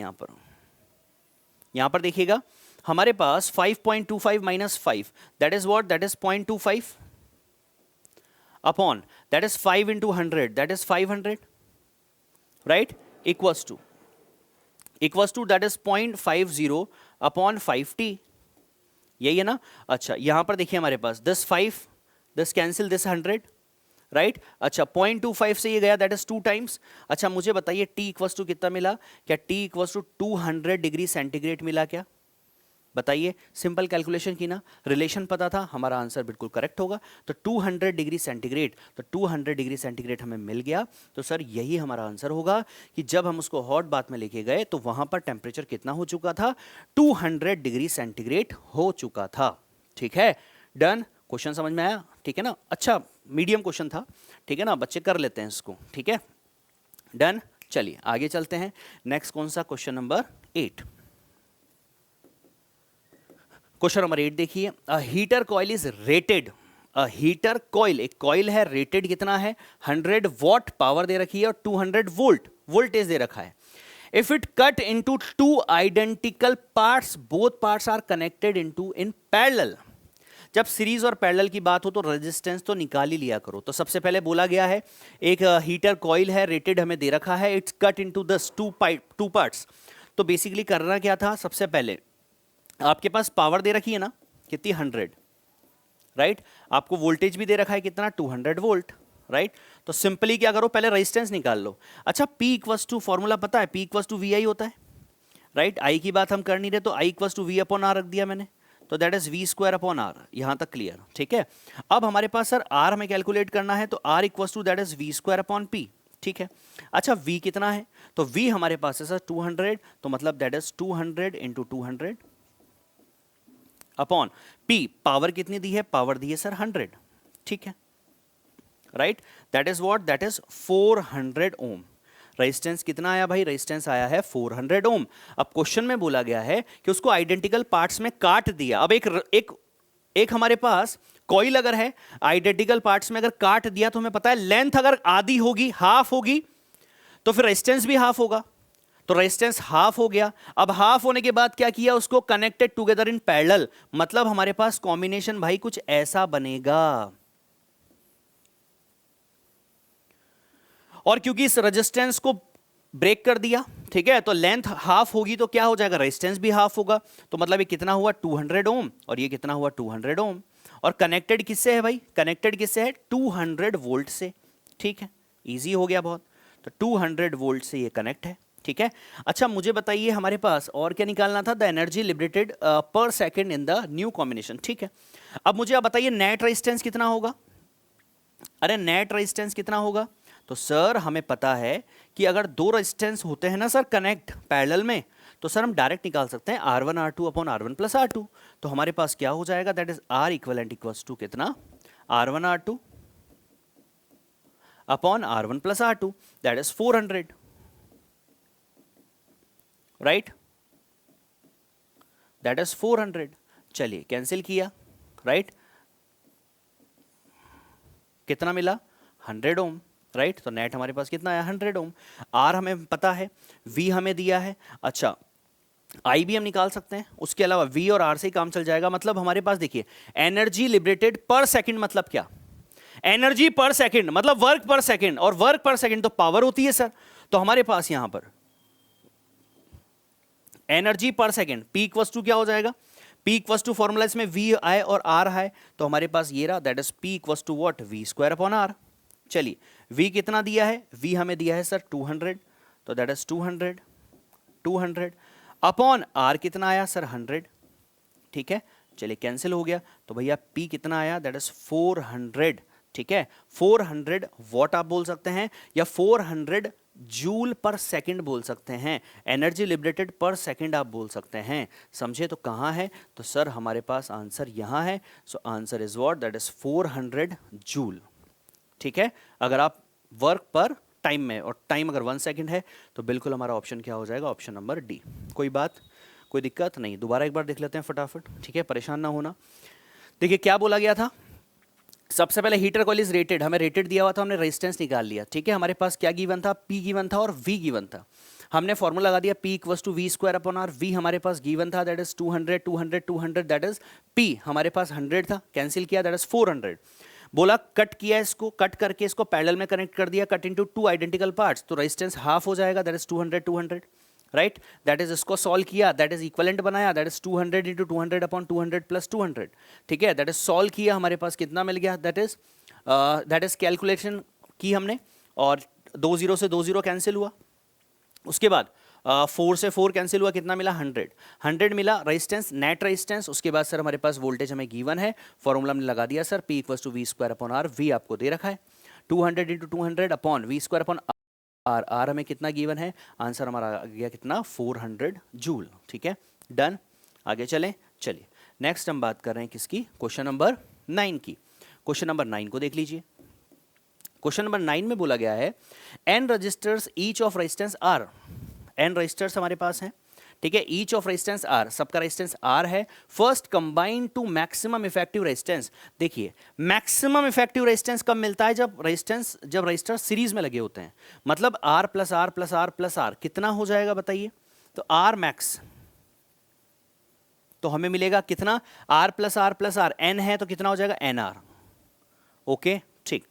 [SPEAKER 1] यहां पर देखिएगा हमारे पास 5.25 minus 5 that is what, that is 0.25 upon that is 5 into 100 that is 500, right, equals to that is 0.50 upon 5t, यही है ना। अच्छा यहां पर देखिए हमारे पास this 5 this cancel this 100, right. अच्छा 0.25 से ये गया, दैट इज 2 टाइम्स। अच्छा मुझे बताइए T इक्वल्स टू कितना मिला, क्या T equals to 200 degree centigrade मिला क्या, बताइए। सिंपल कैलकुलेशन की ना, रिलेशन पता था, हमारा आंसर बिल्कुल करेक्ट होगा। तो 200 डिग्री सेंटीग्रेड, तो 200 डिग्री सेंटीग्रेड हमें मिल गया। तो सर यही हमारा आंसर होगा कि जब हम उसको हॉट बाथ में लेके गए तो वहां पर टेम्परेचर कितना हो चुका था, 200 डिग्री सेंटीग्रेड हो चुका था, ठीक है। डन, क्वेश्चन समझ में आया, ठीक है ना। अच्छा मीडियम क्वेश्चन था, ठीक है ना, बच्चे कर लेते हैं इसको, ठीक है। डन, चलिए आगे चलते हैं। नेक्स्ट कौन सा, क्वेश्चन नंबर 8। क्वेश्चन नंबर 8 देखिए, अ heater coil is rated, a heater coil, एक कॉइल है, रेटेड कितना है 100 वॉट पावर दे रखी है और 200 वोल्ट वोल्टेज दे रखा है। If it cut into 2 identical parts, both parts are connected into in parallel. जब सीरीज और पैरेलल की बात हो तो रेजिस्टेंस तो निकाल ही लिया करो। तो सबसे पहले बोला गया है एक हीटर कॉइल है, रेटेड हमें दे रखा है, it's cut into the two parts. तो बेसिकली करना क्या था, सबसे पहले आपके पास पावर दे रखी है ना कितनी 100, राइट, आपको वोल्टेज भी दे रखा है कितना 200 वोल्ट, राइट। तो सिंपली क्या करो, पहले रेजिस्टेंस निकाल लो। अच्छा P इक्वल्स टू, फॉर्मूला पता है, P इक्वल्स टू VI होता है, राइट। I की बात हम कर नहीं रहे तो I equals to V upon R रख दिया मैंने, तो that is V square upon R, यहां तक क्लियर, ठीक है। अब हमारे पास सर R हमें कैलकुलेट करना है, तो R equals to that is V square upon P, ठीक है। अच्छा V कितना है, तो V हमारे पास है सर 200, तो मतलब that is 200 into 200 upon P, power कितनी दी है, पावर दी है सर 100, ठीक है, right. That is what, that is 400 ohm. Resistance कितना आया भाई, रेजिस्टेंस आया है 400 ओम। अब क्वेश्चन में बोला गया है कि उसको आइडेंटिकल पार्ट्स में काट दिया। अब एक हमारे पास कॉइल अगर है, आइडेंटिकल पार्ट्स में अगर काट दिया तो हमें पता है लेंथ अगर आधी होगी, हाफ होगी, तो फिर रेजिस्टेंस भी हाफ होगा। तो रेजिस्टेंस हाफ हो गया। अब हाफ होने के बाद क्या किया, उसको कनेक्टेड टुगेदर इन पैरेलल, मतलब हमारे पास कॉम्बिनेशन भाई कुछ ऐसा बनेगा। और क्योंकि इस रेजिस्टेंस को ब्रेक कर दिया, ठीक है, तो लेंथ हाफ होगी तो क्या हो जाएगा, रेजिस्टेंस भी हाफ होगा। तो मतलब ये कितना हुआ 200 ओम, और ये कितना हुआ 200 ओम। और कनेक्टेड किससे है भाई, कनेक्टेड किससे है 200 वोल्ट से, ठीक है, इजी हो गया बहुत। तो 200 वोल्ट से ये कनेक्ट है, ठीक है। अच्छा मुझे बताइए हमारे पास और क्या निकालना था, द एनर्जी लिबरेटेड पर second in the new combination, ठीक है। अब मुझे आप बताइए नेट रेजिस्टेंस कितना होगा, अरे नेट रेजिस्टेंस कितना होगा। तो सर हमें पता है कि अगर दो रेजिस्टेंस होते हैं ना सर कनेक्ट पैरेलल में, तो सर हम डायरेक्ट निकाल सकते हैं R1 R2 upon R1 plus R2। तो हमारे पास क्या हो जाएगा, that is R equivalent equals to कितना, R1 R2 upon R1 plus R2, that is 400, right, that is 400। चलिए कैंसिल किया, राइट, कितना मिला 100 ओम, राइट। तो नेट हमारे पास कितना आया 100 ओम। आर हमें पता है, वी हमें दिया है। अच्छा आई भी हम निकाल सकते हैं, उसके अलावा वी और आर से ही काम चल जाएगा। मतलब हमारे पास देखिए एनर्जी लिबरेटेड पर सेकंड, मतलब क्या, एनर्जी पर सेकंड मतलब वर्क पर सेकंड, और वर्क पर सेकंड तो पावर होती है सर। तो हमारे पास यहां पर एनर्जी पर सेकंड P इक्वल्स टू क्या हो जाएगा, P इक्वस टू फॉर्मूला इसमें V आए और R है, तो हमारे पास ये रहा, that is P equals to what, V square upon R। चलिए V कितना दिया है, V हमें दिया है सर 200, तो दैट इज 200 अपॉन R कितना आया सर 100, ठीक है। चलिए कैंसिल हो गया, तो भैया P कितना आया, दैट इज 400, ठीक है। 400 वॉट आप बोल सकते हैं या 400 जूल पर सेकंड बोल सकते हैं, एनर्जी लिबरेटेड पर सेकंड आप बोल सकते हैं, समझे। तो कहाँ है, तो सर हमारे पास आंसर यहाँ है। So answer is what, that is 400 joule, ठीक है। अगर आप वर्क पर टाइम में, और टाइम अगर 1 सेकंड है, तो बिल्कुल हमारा ऑप्शन क्या हो जाएगा, ऑप्शन नंबर डी। कोई बात, कोई दिक्कत नहीं, दोबारा एक बार देख लेते हैं फटाफट, ठीक है, परेशान ना होना। देखिए क्या बोला गया था, सबसे पहले हीटर कॉइल इज रेटेड, हमें रेटेड दिया हुआ था, हमने रेजिस्टेंस निकाल लिया, ठीक है। हमारे पास क्या गिवन था, P गिवन था और V गिवन था। हमने फॉर्मूला लगा दिया P equals to V square upon R। V हमारे पास गिवन था, that is 200 that is P हमारे पास 100 था, कैंसिल किया, दैट इज 400। बोला कट किया, इसको कट करके इसको पैरेलल में कनेक्ट कर दिया, कट इनटू 2 आइडेंटिकल पार्ट्स, तो रेजिस्टेंस हाफ हो जाएगा, that is 200 right. That is इसको सॉल्व किया, दैट इज इक्विवेलेंट बनाया, that is 200 into 200 upon 200 plus 200, ठीक है। दैट इज सॉल्व किया, हमारे पास कितना मिल गया, दैट इज कैलकुलेशन की हमने, और 2 0 से 2 0 कैंसिल हुआ। उसके बाद 4 से 4 कैंसिल हुआ, कितना मिला, 100 मिला रेजिस्टेंस, नेट रेजिस्टेंस। उसके बाद सर हमारे पास वोल्टेज हमें गिवन है, फॉर्मूला हमने लगा दिया sir, P equals to V square upon R। V आपको दे रखा है 200 into 200 upon V square upon R। R हमें कितना गिवन है, आंसर हमारा आ गया कितना, 400 जूल, ठीक है। डन, आगे चलें। चलिए नेक्स्ट हम बात कर रहे हैं किसकी, क्वेश्चन नंबर 9 की। क्वेश्चन नंबर 9 को देख लीजिए। क्वेश्चन नंबर 9 में बोला गया है n resistors each of resistance R, n resistors हमारे पास हैं, ठीक है। ईच ऑफ रेजिस्टेंस R, सबका रेजिस्टेंस R है। First combine to maximum effective resistance. देखिए मैक्सिमम इफेक्टिव रेजिस्टेंस कब मिलता है, जब रजिस्टर सीरीज में लगे होते हैं, मतलब R plus R plus R plus R कितना हो जाएगा बताइए, तो R मैक्स, तो हमें मिलेगा कितना, R प्लस R n है तो कितना हो जाएगा, NR, ओके ठीक।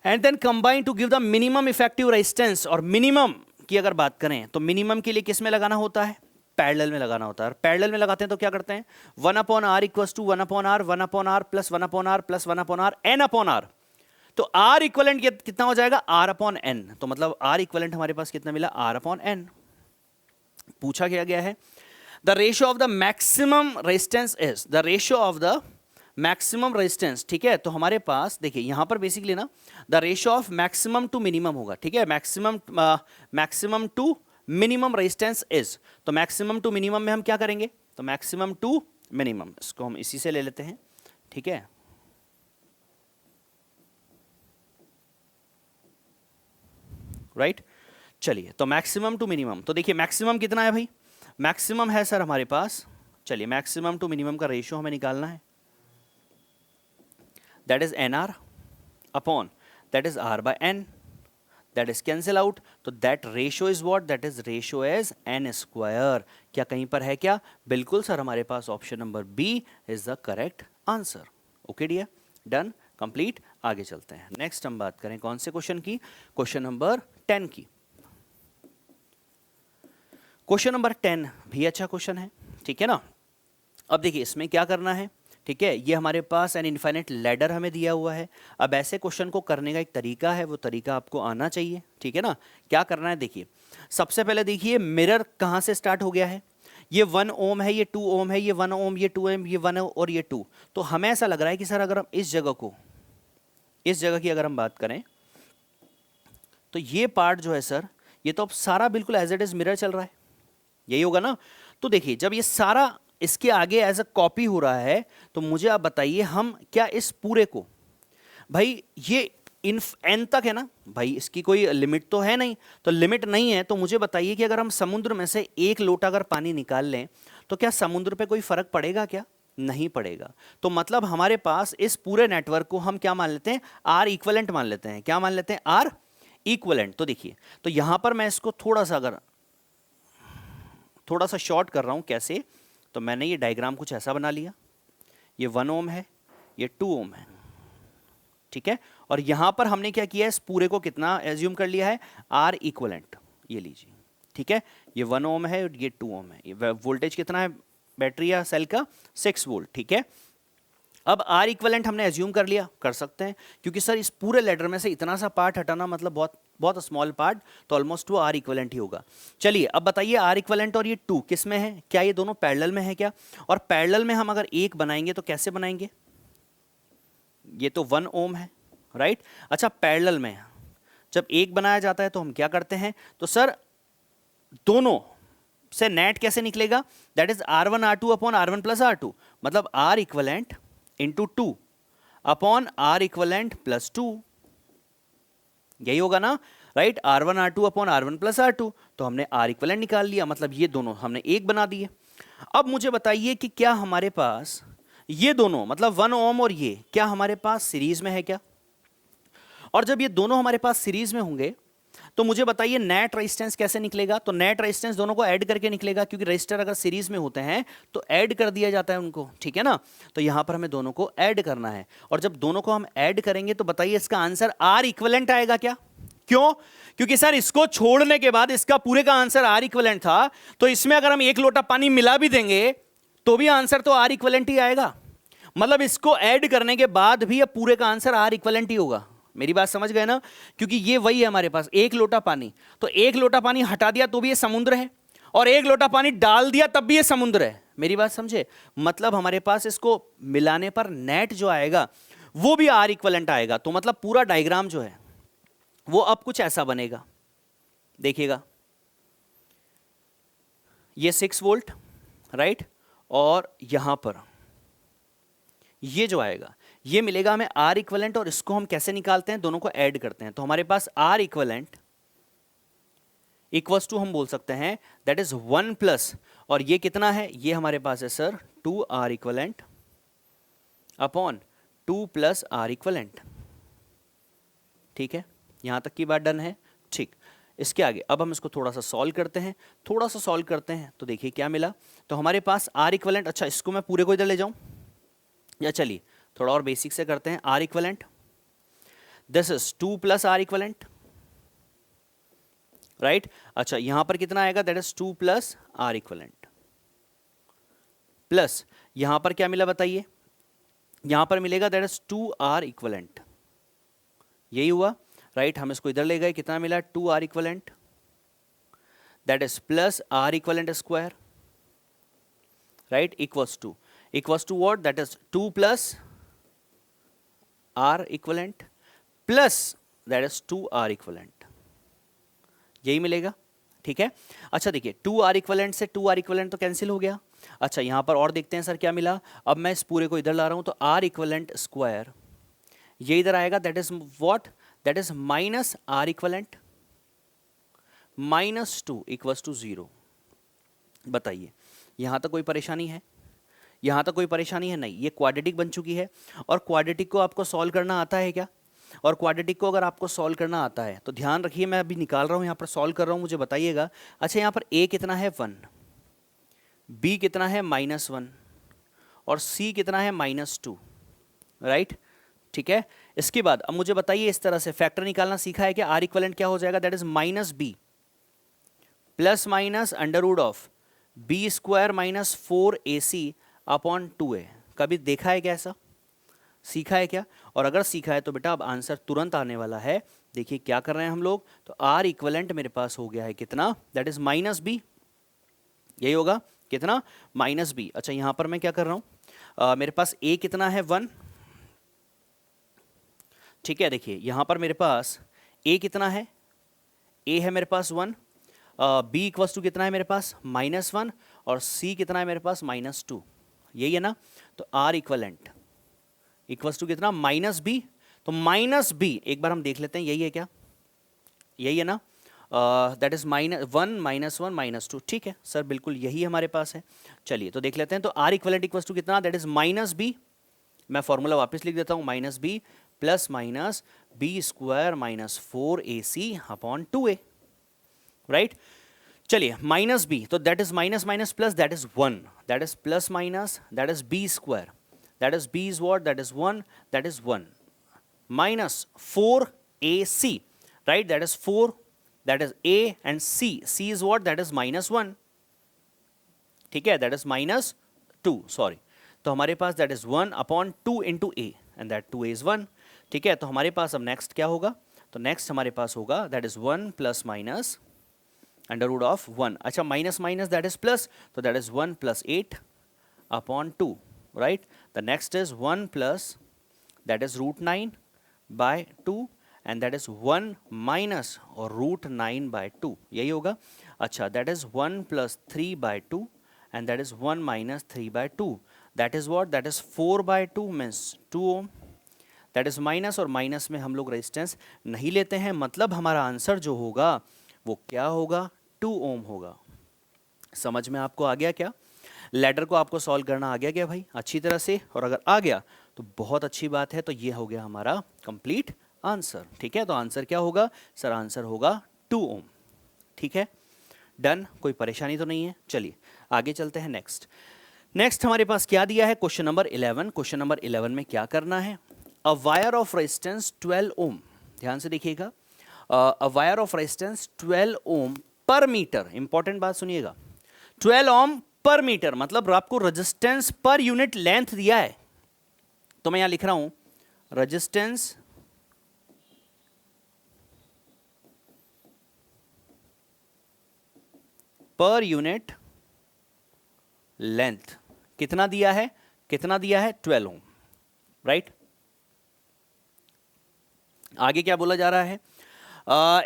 [SPEAKER 1] And then combine to give the minimum effective resistance, और मिनिमम की अगर बात करें तो मिनिमम के लिए किस में लगाना होता है, पैरेलल में लगाना होता है। पैरेलल में लगाते हैं तो क्या करते हैं, 1 upon R equals to 1 upon R, 1 upon R plus 1 upon R plus 1 upon R, n upon R। तो R इक्वलेंट कितना हो जाएगा, R अपॉन n, तो मतलब R इक्वलेंट हमारे पास कितना मिला, R अपॉन n। पूछा गया है the ratio of the maximum resistance is, the ratio of the maximum resistance, ठीक है। तो हमारे पास देखिए यहां पर बेसिकली ना the ratio of maximum to minimum होगा, ठीक है। Maximum to minimum resistance is, तो मैक्सिमम टू मिनिमम में हम क्या करेंगे, तो मैक्सिमम टू मिनिमम, इसको हम इसी से ले लेते हैं, ठीक है। राइट चलिए, तो मैक्सिमम टू मिनिमम, तो देखिए मैक्सिमम कितना है भाई, मैक्सिमम है सर हमारे पास, चलिए मैक्सिमम टू मिनिमम का रेशियो हमें निकालना है, that is NR upon that is R by N, that is cancel out, तो that ratio is what, that is ratio is N square। क्या कहीं पर है क्या, बिल्कुल सर हमारे पास option number B is the correct answer। Okay dear, done, complete. आगे चलते हैं, नेक्स्ट हम बात करें कौन से क्वेश्चन की, क्वेश्चन नंबर 10 की। क्वेश्चन नंबर 10 भी अच्छा क्वेश्चन है, ठीक है ना। अब देखिए इसमें क्या करना है, ठीक है, ये हमारे पास एन इनफाइनाइट लैडर हमें दिया हुआ है। अब ऐसे क्वेश्चन को करने का एक तरीका है, वो तरीका आपको आना चाहिए, ठीक है ना। क्या करना है, देखिए सबसे पहले देखिए मिरर कहाँ से स्टार्ट हो गया है, ये 1 ओम है, ये 2 ओम है, ये 1 ओम, ये 2 ओम, ये 1 और ये 2। तो हमें ऐसा लग रहा है कि सर अगर हम इस जगह की अगर हम बात करें तो ये पार्ट जो है सर, ये तो अब सारा बिल्कुल एज इट इज मिरर चल रहा है, यही होगा ना। तो देखिए जब ये सारा इसके आगे एज अ कॉपी हो रहा है, तो मुझे आप बताइए हम क्या इस पूरे को, भाई ये n तक है ना भाई, इसकी कोई लिमिट तो है नहीं, तो लिमिट नहीं है तो मुझे बताइए कि अगर हम समुद्र में से 1 लोटा अगर पानी निकाल लें तो क्या समुद्र पे कोई फर्क पड़ेगा क्या, नहीं पड़ेगा। तो मतलब हमारे पास इस पूरे नेटवर्क को हम क्या मान लेते हैं, R इक्विवेलेंट मान लेते हैं। क्या मान लेते हैं, R इक्विवेलेंट। तो देखिए तो यहां पर मैं इसको थोड़ा सा शॉर्ट कर रहा हूं, कैसे, तो मैंने ये डायग्राम कुछ ऐसा बना लिया, ये 1 ओम है, ये 2 ओम है, ठीक है। और यहां पर हमने क्या किया है, इस पूरे को कितना एज्यूम कर लिया है, R इक्विवेलेंट, ये लीजिए, ठीक है। ये 1 ओम है और ये 2 ओम है, ये वोल्टेज कितना है, बैटरी या सेल का 6 वोल्ट, ठीक है। अब आर इक्वलेंट हमने एज्यूम कर लिया, कर सकते हैं, क्योंकि सर इस पूरे लेटर में से इतना सा पार्ट हटाना मतलब बहुत बहुत स्मॉल पार्ट, तो ऑलमोस्ट वो आर इक्वलेंट ही होगा। चलिए अब बताइए आर इक्वलेंट और ये 2 किस में है, क्या ये दोनों पैरेलल में है क्या? और पैरेलल में हम अगर एक बनाएंगे तो कैसे बनाएंगे? ये तो 1 ओम है, राइट। अच्छा पैरेलल में जब एक बनाया जाता है तो हम क्या करते हैं, तो सर दोनों से नेट कैसे निकलेगा? That is R1 R2 upon R1 plus R2, मतलब R equivalent into 2 upon R equivalent plus 2, यही होगा ना, right. R1 R2 upon R1 plus R2, तो हमने आर इक्वलेंट निकाल लिया, मतलब ये दोनों हमने एक बना दिए। अब मुझे बताइए कि क्या हमारे पास ये दोनों मतलब 1 ओम और ये क्या हमारे पास सीरीज में है क्या? और जब ये दोनों हमारे पास सीरीज में होंगे तो मुझे बताइए नेट रेजिस्टेंस कैसे निकलेगा? तो नेट रेजिस्टेंस दोनों को ऐड करके निकलेगा, क्योंकि रेजिस्टर अगर सीरीज में होते हैं तो ऐड कर दिया जाता है उनको, ठीक है ना। तो यहां पर हमें दोनों को ऐड करना है, और जब दोनों को हम ऐड करेंगे तो बताइए इसका आंसर आर इक्विवेलेंट आएगा क्या? क्यों? क्योंकि सर इसको छोड़ने के बाद इसका पूरे का आंसर आर इक्विवेलेंट था, तो इसमें अगर हम 1 लोटा पानी मिला भी देंगे तो भी आंसर तो आर इक्विवेलेंट ही आएगा, मतलब इसको ऐड करने के बाद भी अब पूरे का आंसर आर इक्विवेलेंट ही होगा। मेरी बात समझ गए ना? क्योंकि ये वही है हमारे पास 1 लोटा पानी, तो 1 लोटा पानी हटा दिया तो भी ये समुद्र है, और 1 लोटा पानी डाल दिया तब भी ये समुद्र है। मेरी बात समझे? मतलब हमारे पास इसको मिलाने पर नेट जो आएगा वो भी आर इक्विवेलेंट आएगा। तो मतलब पूरा डायग्राम जो है वो अब कुछ ऐसा बनेगा, देखिएगा, ये 6 वोल्ट, राइट, और यहां पर ये जो आएगा ये मिलेगा हमें आर इक्विवेलेंट, और इसको हम कैसे निकालते हैं? दोनों को ऐड करते हैं, तो हमारे पास आर इक्विवेलेंट इक्वल्स टू हम बोल सकते हैं दैट इज 1 प्लस, और ये कितना है? ये हमारे पास है sir 2 R equivalent upon 2 plus R equivalent, ठीक है। यहां तक की बात डन है, ठीक। इसके आगे अब हम इसको थोड़ा सा सॉल्व करते हैं, थोड़ा सा सॉल्व करते हैं तो देखिए क्या मिला। तो हमारे पास आर इक्विवेलेंट, अच्छा इसको मैं पूरे को इधर ले जाऊं, या चलिए थोड़ा और बेसिक से करते हैं। R equivalent this is 2 plus R equivalent, right. अच्छा यहां पर कितना आएगा? That is 2 plus R equivalent, plus यहां पर क्या मिला बताइए? यहां पर मिलेगा दैट इज 2 आर इक्विवेलेंट, यही हुआ, राइट। हम इसको इधर ले गए, कितना मिला? 2 R equivalent, that is plus R equivalent square, right, equals to what? That is 2 plus R equivalent plus that is 2 R equivalent, यही मिलेगा, ठीक है। अच्छा देखिए 2 आर इक्विवेलेंट से 2 आर इक्विवेलेंट तो कैंसिल हो गया। अच्छा यहां पर और देखते हैं सर क्या मिला। अब मैं इस पूरे को इधर ला रहा हूं, तो आर इक्विवेलेंट स्क्वायर ये इधर आएगा, that is what? That is minus R equivalent minus 2 equals to 0। बताइए यहां तक कोई परेशानी है? यहां तक कोई परेशानी है? नहीं, ये क्वाड्रेटिक बन चुकी है। और क्वाड्रेटिक को आपको सॉल्व करना आता है क्या? और क्वाड्रेटिक को अगर आपको सॉल्व करना आता है तो ध्यान रखिए, मैं अभी निकाल रहा हूं, यहां पर सॉल्व कर रहा हूं, मुझे बताइएगा। अच्छा यहां पर a कितना है? 1, b कितना है? -1, और c कितना है? -2, राइट, ठीक है। इसके बाद अब मुझे बताइए, इस तरह से फैक्टर निकालना सीखा है क्या? आर इक्विवेलेंट क्या हो जाएगा? That is -b plus minus under root of b square minus 4ac upon 2a। कभी देखा है क्या ऐसा? सीखा है क्या? और अगर सीखा है तो बेटा अब आंसर तुरंत आने वाला है। देखिए क्या कर रहे हैं हम लोग, तो आर इक्विवेलेंट मेरे पास हो गया है कितना? दैट इज -b, यही होगा कितना? -b। अच्छा यहां पर मैं क्या कर रहा हूं, मेरे पास a कितना है? 1, ठीक है। देखिए यहां पर मेरे पास a कितना है? a है मेरे पास 1, b इक्वल्स टू कितना है मेरे पास? -1, और c कितना है मेरे पास? -2, यही है ना। तो आर इक्विवेलेंट इक्वल्स टू कितना? -b। तो -b एक बार हम देख लेते हैं, यही है क्या? यही है ना, दैट इज -1 -1 -2, ठीक है सर, बिल्कुल यही हमारे पास है। चलिए तो देख लेते हैं। तो आर इक्विवेलेंट इक्वल्स टू कितना? दैट इज -b, मैं फॉर्मूला वापस लिख देता हूं, -b plus minus b square minus 4ac upon 2a, right. चलिए -b, तो that is minus minus plus, that is 1, that is plus minus, that is b square, that is b is what? That is 1, that is 1 minus 4ac, right? That is 4, that is a, and c is what? That is -1, ठीक है, that is -1, 2, sorry, तो हमारे पास that is 1 upon 2 into a and that 2a is 1, ठीक है। तो हमारे पास अब नेक्स्ट क्या होगा, तो नेक्स्ट हमारे पास होगा that is 1 plus minus under root of 1, अच्छा minus minus that is plus, तो that is 1 plus 8 upon 2, right. The next is 1 plus that is root 9 by 2 and that is 1 minus और root 9 by 2, यही होगा। अच्छा that is 1 plus 3 by 2 and that is 1 minus 3 by 2, that is what, that is 4 by 2 means 2 ohm, that is minus, और minus में हम लोग resistance नहीं लेते हैं, मतलब हमारा आंसर जो होगा वो क्या होगा, 2 ओम होगा। समझ में आपको आ गया क्या? लैडर को आपको सॉल्व करना आ गया क्या भाई अच्छी तरह से? और अगर आ गया तो बहुत अच्छी बात है, तो ये हो गया हमारा कंप्लीट आंसर, ठीक है। तो आंसर क्या होगा सर, आंसर होगा 2 ओम, ठीक है। डन, कोई परेशानी तो नहीं है। चलिए आगे चलते हैं। नेक्स्ट हमारे पास क्या दिया है, क्वेश्चन नंबर 11। क्वेश्चन नंबर 11 में क्या करना है, अ वायर ऑफ रेजिस्टेंस 12 ओम, ध्यान से देखिएगा, अ वायर ऑफ रेजिस्टेंस 12 ओम पर मीटर, इंपॉर्टेंट बात सुनिएगा, 12 ओम पर मीटर, मतलब आपको रेजिस्टेंस पर यूनिट लेंथ दिया है, तो मैं यहां लिख रहा हूं रेजिस्टेंस पर यूनिट लेंथ कितना दिया है, कितना दिया है 12 ओम, राइट। आगे क्या बोला जा रहा है,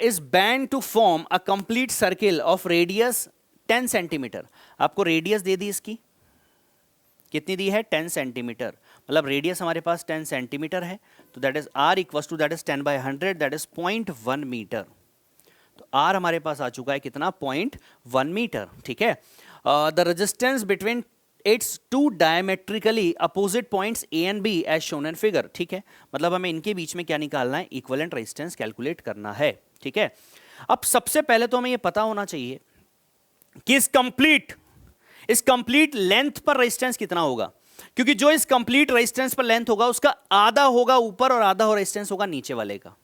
[SPEAKER 1] is bent to form a complete circle of radius 10 centimetre, आपको रेडियस दे दी इसकी, कितनी दी है 10 सेंटीमीटर, मतलब रेडियस हमारे पास 10 सेंटीमीटर है, तो that is R equals to that is 10/100, that is 0.1 metre. तो आर हमारे पास आ चुका है कितना, 0.1 मीटर, ठीक है। The resistance between its two diametrically opposite points A and B as shown in figure, ठीक है। मतलब हमें इनके बीच में क्या निकालना है, इक्विवेलेंट रेजिस्टेंस कैलकुलेट करना है, ठीक है। अब सबसे पहले तो हमें ये पता होना चाहिए कि इस कंप्लीट लेंथ पर रेजिस्टेंस कितना होगा, क्योंकि जो इस कंप्लीट रेजिस्टेंस पर लेंथ होगा उसका आधा होगा ऊपर और आधा हो रेजिस्टेंस होगा नीचे वाले का,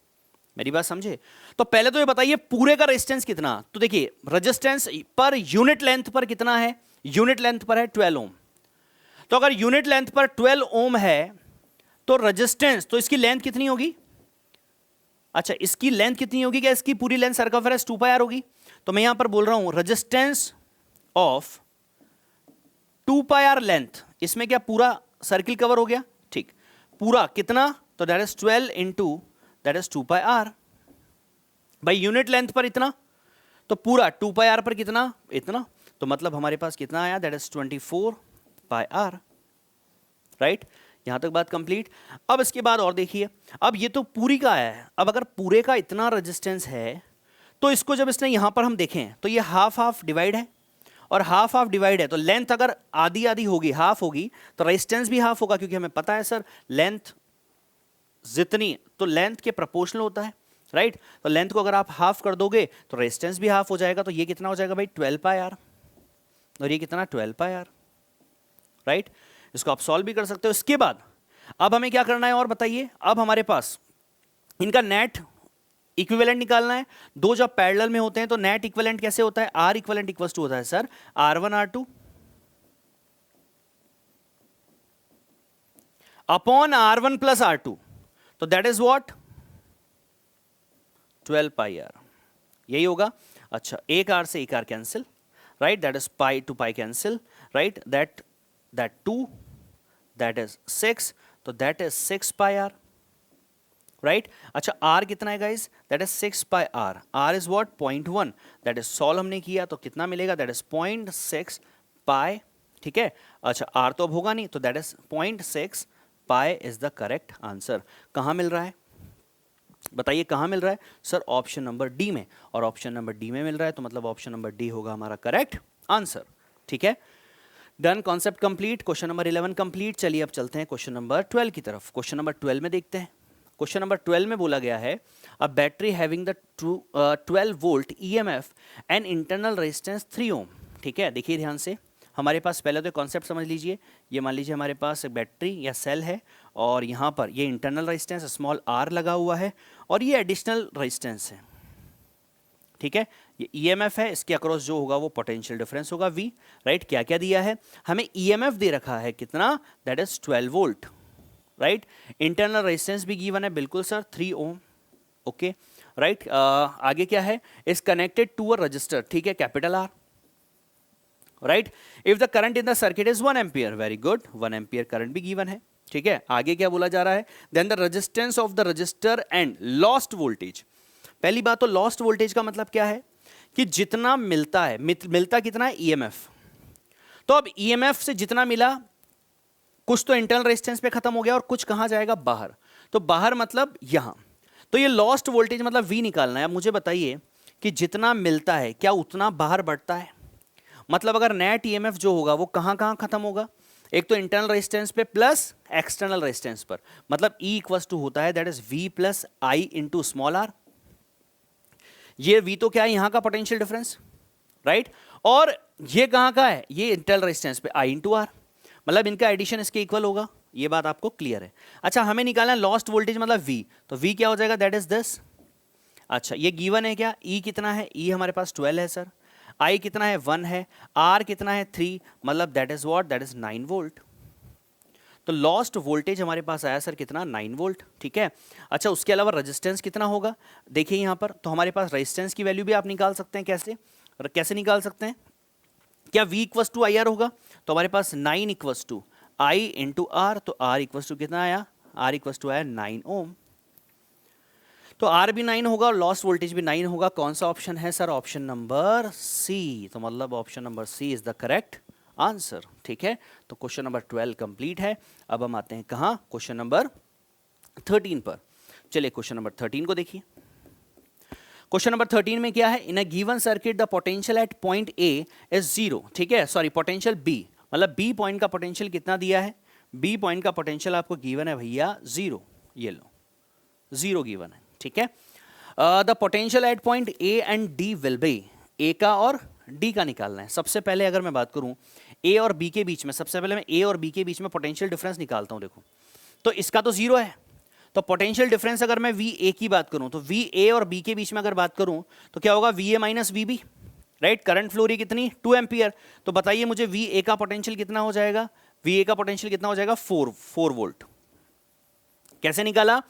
[SPEAKER 1] मेरी बात समझे। तो पहले तो ये बताइए पूरे का रेजिस्टेंस कितना, तो देखिए रेजिस्टेंस पर यूनिट लेंथ पर कितना है, यूनिट लेंथ पर है 12 ओम, तो अगर यूनिट लेंथ पर 12 ओम है तो रेजिस्टेंस, तो इसकी लेंथ कितनी होगी, अच्छा इसकी लेंथ कितनी होगी, क्या इसकी पूरी लेंथ सर्कमफेरेंस 2πr होगी, तो मैं यहां पर बोल रहा हूं रेजिस्टेंस ऑफ 2πr लेंथ, इसमें क्या पूरा सर्किल कवर हो गया, ठीक, पूरा कितना, तो that is 12 into that is 2πr, भाई यूनिट लेंथ पर इतना, तो पूरा 2πr पर कितना, इतना, तो मतलब हमारे पास कितना आया, दैट इज 24πr, राइट। यहां तक बात कंप्लीट। अब इसके बाद और देखिए, अब ये तो पूरी का आया है, अब अगर पूरे का इतना रेजिस्टेंस है तो इसको जब इसने यहां पर हम देखें तो ये हाफ हाफ डिवाइड है, और हाफ हाफ डिवाइड है, तो लेंथ अगर आधी आधी होगी, हाफ होगी, तो रेजिस्टेंस भी हाफ होगा, क्योंकि हमें पता है सर लेंथ जितनी, तो लेंथ के प्रोपोर्शनल होता है, राइट। तो लेंथ को अगर आप हाफ कर दोगे तो रेजिस्टेंस भी हाफ हो जाएगा, तो ये कितना हो जाएगा भाई 12πr, और ये कितना 12πr, राइट। इसको आप सॉल्व भी कर सकते हो। इसके बाद अब हमें क्या करना है और बताइए, अब हमारे पास इनका नेट इक्विवेलेंट निकालना है। दो जब पैरेलल में होते हैं तो नेट इक्विवेलेंट कैसे होता है, आर इक्विवेलेंट इक्वल्स टू होता है sir R1 R2 upon R1 plus R2, तो दैट इज व्हाट 12πr, यही होगा। अच्छा एक आर से एक R cancel, right, that is pi to pi cancel, right, that 2 that is 6, तो दैट इज 6πr, राइट। अच्छा r कितना है guys, that is 6πr, r is what 0.1, that is solve हमने किया तो कितना मिलेगा, दैट इज 0.6 पाई, ठीक है। अच्छा r तो अब होगा नहीं, तो that is 0.6 pi is the correct answer. कहां मिल रहा है बताइए, कहां मिल रहा है सर, ऑप्शन नंबर डी में, और ऑप्शन नंबर डी में मिल रहा है, तो मतलब ऑप्शन नंबर डी होगा हमारा करेक्ट आंसर, ठीक है। Done, concept complete, question number 11 complete. चलिए अब चलते हैं क्वेश्चन नंबर 12 की तरफ। क्वेश्चन नंबर 12 में देखते हैं। क्वेश्चन नंबर 12 में बोला गया है a battery having the 12 volt EMF and internal resistance 3 ओम, ठीक है। देखिए ध्यान से, हमारे पास पहले तो कॉन्सेप्ट समझ लीजिए, ये मान लीजिए हमारे पास एक बैटरी या सेल है, और यहाँ पर ये इंटरनल रेजिस्टेंस स्मॉल r लगा हुआ है, और ये एडिशनल रेजिस्टेंस है ठीक है, ये ईएमएफ है, इसके अक्रॉस जो होगा वो पोटेंशियल डिफरेंस होगा V, राइट। क्या क्या दिया है हमें, ईएमएफ दे रखा है कितना, that is 12 volt, right. Internal resistance भी गिवन है, बिल्कुल सर 3 ओम, ओके, राइट। आगे क्या है, is connected to a resistor, ठीक है, capital R, right. If the current in the circuit is 1 ampere, very good, 1 ampere current भी गिवन है, ठीक है। आगे क्या बोला जा रहा है, then the resistance of the resistor and lost voltage. पहली बात तो लॉस्ट वोल्टेज का मतलब क्या है कि जितना मिलता है, मिलता कितना है, ईएमएफ। तो अब ईएमएफ से जितना मिला, कुछ तो इंटरनल रेजिस्टेंस पे खत्म हो गया और कुछ कहां जाएगा, बाहर। तो बाहर मतलब यहां, तो ये लॉस्ट वोल्टेज मतलब V निकालना है। अब मुझे बताइए कि जितना मिलता है क्या उतना बाहर बढ़ता है, मतलब अगर नेट ईएमएफ जो होगा वो कहां कहां खत्म होगा, एक तो इंटरनल रेजिस्टेंस पे प्लस एक्सटर्नल रेजिस्टेंस पर, मतलब E इक्वल टू होता है that is V plus I into small r। ये V तो क्या है, यहां का पोटेंशियल डिफरेंस, राइट, और ये कहां का है, ये इंटरनल रेजिस्टेंस पे I इंटू R, मतलब इनका एडिशन इसके इक्वल होगा। ये बात आपको क्लियर है। अच्छा, हमें निकालना है लॉस्ट वोल्टेज मतलब V, तो V क्या हो जाएगा, दैट इज दिस। अच्छा, ये गिवन है क्या, E कितना है, E हमारे पास 12 है सर, I कितना है, 1 है, R कितना है, 3, मतलब that is what, that is 9 volt. तो लॉस्ट वोल्टेज हमारे पास आया सर कितना, 9 वोल्ट, ठीक है। अच्छा, उसके अलावा रेजिस्टेंस कितना होगा, देखिए यहां पर, तो हमारे पास रेजिस्टेंस की वैल्यू भी आप निकाल सकते हैं, कैसे निकाल सकते हैं, क्या V equals to I R होगा, तो हमारे पास 9 equals to I into R, तो R इक्वस टू कितना आया, R इक्वस टू आया 9 ओम, तो R भी 9 होगा और लॉस्ट वोल्टेज भी 9 होगा। कौन सा ऑप्शन है सर, ऑप्शन नंबर सी, तो मतलब option number C is the correct answer, ठीक है। तो क्वेश्चन नंबर 12 कंप्लीट है। अब हम आते हैं कहां, क्वेश्चन नंबर 13 पर। चलिए क्वेश्चन नंबर 13 को देखिए। क्वेश्चन नंबर 13 में क्या है, in a given circuit the potential at point A is 0, ठीक है, सॉरी पोटेंशियल B, मतलब B पॉइंट का पोटेंशियल कितना दिया है, B पॉइंट का पोटेंशियल आपको गिवन है भैया 0, ये लो 0 गिवन है, ठीक है। The potential at point A and D will be, A का और डी का निकालना है। सबसे पहले अगर मैं बात करूं ए और बी के बीच में, सबसे पहले मैं ए और बी के बीच में पोटेंशियल डिफरेंस निकालता हूं। देखो, तो इसका तो 0 है, तो पोटेंशियल डिफरेंस अगर मैं वी ए की बात करूं, तो वी ए और बी के बीच में अगर बात करूं तो क्या होगा, V A minus V B, right. Current flow रही कितनी, 2 एम्पियर, तो बताइए मुझे वी ए का पोटेंशियल कितना हो जाएगा, वी ए का पोटेंशियल कितना हो जाएगा, 4 वोल्ट। कैसे निकाला,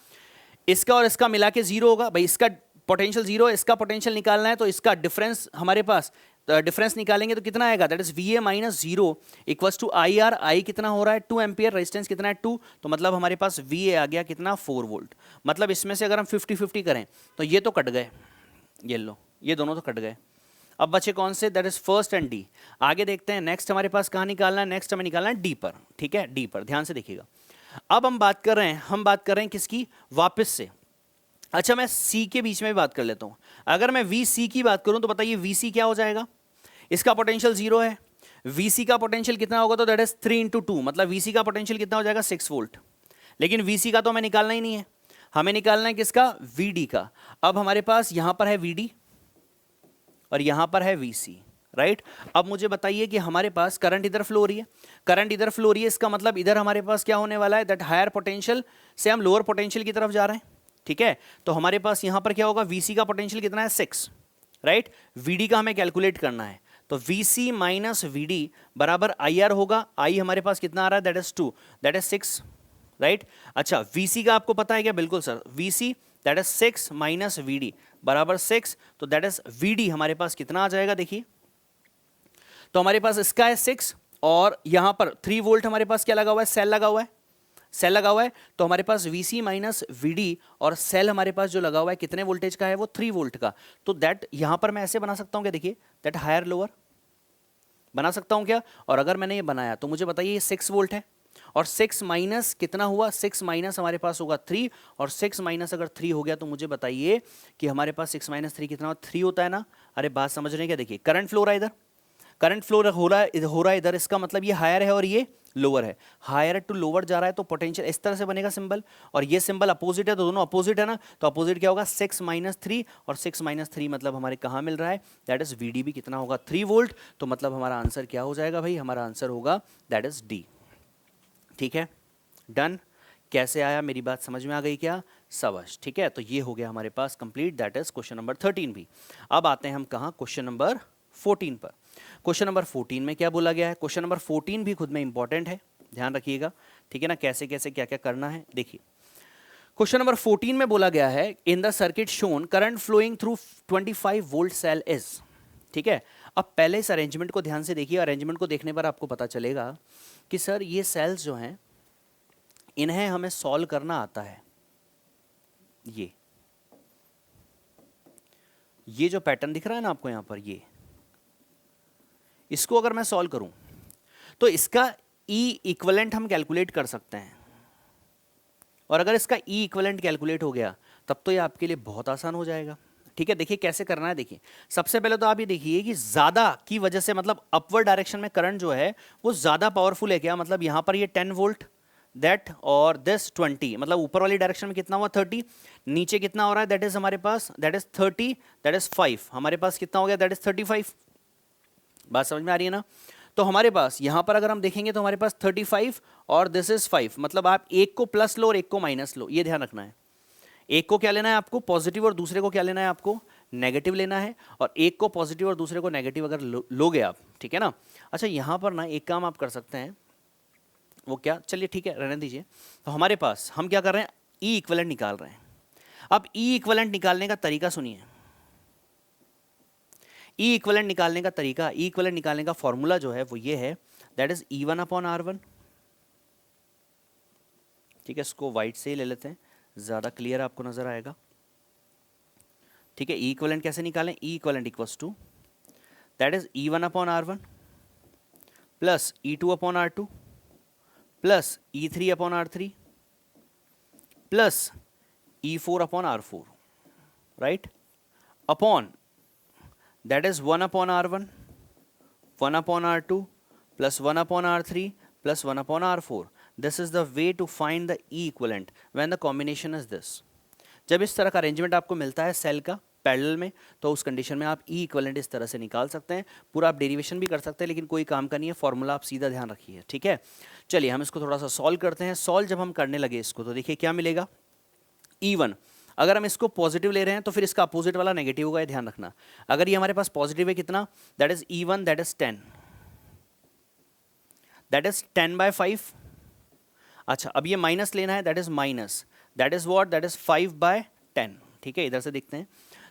[SPEAKER 1] इसका और इसका मिला के 0 होगा भाई, इसका पोटेंशियल 0 है, इसका पोटेंशियल निकालना है, तो इसका डिफरेंस हमारे पास, डिफरेंस निकालेंगे तो कितना आएगा, that is V A minus 0 equals to I R, I कितना हो रहा है 2 एम्पियर, रेजिस्टेंस कितना है 2, तो मतलब हमारे पास वी ए आ गया कितना 4 वोल्ट। मतलब इसमें से अगर हम 50-50 करें तो ये तो कट गए, ये लो, ये दोनों तो कट गए। अब बचे कौन से, that is first and D. आगे देखते हैं नेक्स्ट हमारे पास कहाँ निकालना है, नेक्स्ट हमें निकालना है डी पर, ठीक है, डी पर ध्यान से देखिएगा। अब हम बात कर रहे हैं किसकी, वापस से। अच्छा, मैं सी के बीच में भी बात कर लेता हूं। अगर मैं वी सी की बात करूं तो बताइए वी सी क्या हो जाएगा, इसका पोटेंशियल 0 है, वीसी का पोटेंशियल कितना होगा, तो दैट इज 3 इंटू 2, मतलब वीसी का पोटेंशियल कितना हो जाएगा 6 वोल्ट। लेकिन वीसी का तो हमें निकालना ही नहीं है, हमें निकालना है किसका, वीडी का। अब हमारे पास यहां पर है वीडी और यहां पर है वीसी, राइट। अब मुझे बताइए कि हमारे पास करंट इधर फ्लो हो रही है, करंट इधर फ्लो हो रही है, इसका मतलब इधर हमारे पास क्या होने वाला है, दैट हायर पोटेंशियल से हम लोअर पोटेंशियल की तरफ जा रहे हैं, ठीक है। तो हमारे पास यहां पर क्या होगा, वीसी का पोटेंशियल कितना है 6, राइट। वीडी का हमें कैलकुलेट करना है, तो वीसी माइनस वीडी बराबर आई आर होगा। आई हमारे पास कितना आ रहा है, that is 2, that is 6, right. अच्छा, वीसी का आपको पता है क्या, बिल्कुल sir, VC that is 6 minus VD बराबर 6, तो दैट इज वीडी हमारे पास कितना आ जाएगा, देखिए तो हमारे पास इसका है 6 और यहां पर 3 वोल्ट हमारे पास क्या लगा हुआ है, सेल लगा हुआ है, सेल लगा हुआ है, तो हमारे पास Vc माइनस Vd और सेल हमारे पास जो लगा हुआ है कितने वोल्टेज का है, वो 3 वोल्ट का। तो दैट यहां पर मैं ऐसे बना सकता हूं क्या, देखिए दैट हायर लोअर बना सकता हूं क्या, और अगर मैंने ये बनाया तो मुझे बताइए ये 6 वोल्ट है और 6 माइनस कितना हुआ, 6 माइनस हमारे पास होगा 3, और 6 माइनस अगर 3 हो गया तो मुझे बताइए कि हमारे पास 6 माइनस 3 कितना, 3 होता है ना। अरे बात समझ रहे हैं क्या, देखिए करंट फ्लो रहा है इधर, करंट फ्लो हो रहा है इधर, इसका मतलब ये हायर है और ये लोअर है, हायर टू लोअर जा रहा है, तो पोटेंशियल इस तरह से बनेगा सिंबल, और ये सिंबल अपोजिट है तो दोनों अपोजिट है ना, तो अपोजिट क्या होगा 6 माइनस 3, और 6 माइनस 3 मतलब हमारे कहाँ मिल रहा है, दैट इज वीडी भी कितना होगा 3 वोल्ट, तो मतलब हमारा आंसर क्या हो जाएगा भाई, हमारा आंसर होगा दैट इज डी, ठीक है, डन। कैसे आया, मेरी बात समझ में आ गई क्या, सवश। ठीक है, तो ये हो गया हमारे पास complete, that is question number 13 भी। अब आते हैं हम कहाँ, क्वेश्चन नंबर 14 पर। क्वेश्चन नंबर 14 में क्या बोला गया है, क्वेश्चन नंबर 14 भी खुद में इंपॉर्टेंट है, ध्यान रखिएगा। ठीक है ना, कैसे कैसे क्या क्या करना है देखिए। क्वेश्चन नंबर 14 में बोला गया है in the circuit shown current flowing through 25 volt cell is. ठीक है, अब पहले इस अरेंजमेंट को ध्यान से देखिए, अरेंजमेंट को देखने पर आपको पता चलेगा कि सर ये सेल्स जो हैं इन्हें हमें सॉल्व करना आता है। ये जो पैटर्न दिख रहा है ना आपको यहां पर, ये इसको अगर मैं सॉल्व करूं तो इसका ई इक्विवेलेंट हम कैलकुलेट कर सकते हैं, और अगर इसका ई इक्विवेलेंट कैलकुलेट हो गया तब तो ये आपके लिए बहुत आसान हो जाएगा। ठीक है, देखिए कैसे करना है। देखिए सबसे पहले तो आप ये देखिए कि ज्यादा की वजह से, मतलब अपवर्ड डायरेक्शन में करंट जो है वो ज्यादा पावरफुल है क्या, मतलब यहां पर ये 10 वोल्ट दैट और दिस 20, मतलब ऊपर वाली डायरेक्शन में कितना हुआ 30, नीचे कितना हो रहा है दैट इज हमारे पास, दैट इज 30, दैट इज 5, हमारे पास कितना हो गया दैट इज 35। बात समझ में आ रही है ना। तो हमारे पास यहां पर अगर हम देखेंगे तो हमारे पास 35 और दिस इज 5, मतलब आप एक को प्लस लो और एक को माइनस लो, ये ध्यान रखना है। एक को क्या लेना है आपको पॉजिटिव और दूसरे को क्या लेना है आपको नेगेटिव लेना है, और एक को पॉजिटिव और दूसरे को नेगेटिव अगर लोगे आप, ठीक है ना। अच्छा यहां पर ना एक काम आप कर सकते हैं, वो क्या, चलिए ठीक है रहने दीजिए। तो हमारे पास हम क्या कर रहे हैं, ई इक्विवेलेंट निकाल रहे हैं। अब ई इक्विवेलेंट निकालने का तरीका सुनिए। ई इक्विवेलेंट निकालने का तरीका, ई इक्विवेलेंट निकालने का फॉर्मूला जो है वो ये है, that is E1 upon R1। ठीक है, इसको वाइट से ही ले लेते हैं, ज्यादा क्लियर आपको नजर आएगा। ठीक है, ई इक्विवेलेंट कैसे निकालें, E equivalent equals to that is E1 upon R1 plus E2 upon R2 plus E3 upon R3 plus E4 upon R4, right, upon that is 1 upon R1, 1 upon R2 plus 1 upon R3 plus 1 upon R4. This is the way to find the E equivalent when the combination is this. जब इस तरह का arrangement आपको मिलता है cell का parallel में, तो उस कंडीशन में आप E इक्विवेलेंट इस तरह से निकाल सकते हैं। पूरा आप डेरिवेशन भी कर सकते हैं, लेकिन कोई काम का नहीं है, फॉर्मूला आप सीधा ध्यान रखिए। ठीक है, चलिए हम इसको थोड़ा सा सॉल्व करते हैं। सॉल्व जब हम करने लगे इसको तो देखिए क्या मिलेगा, E1 अगर हम इसको पॉजिटिव ले रहे हैं तो फिर इसका अपोजिट वाला नेगेटिव होगा, ध्यान रखना। अगर ये हमारे पास पॉजिटिव है कितना, that is E1 that is 10, that is 10/5। अच्छा अब ये माइनस लेना है, that is minus, that is what, that is 5/10। ठीक है, इधर से देखते हैं,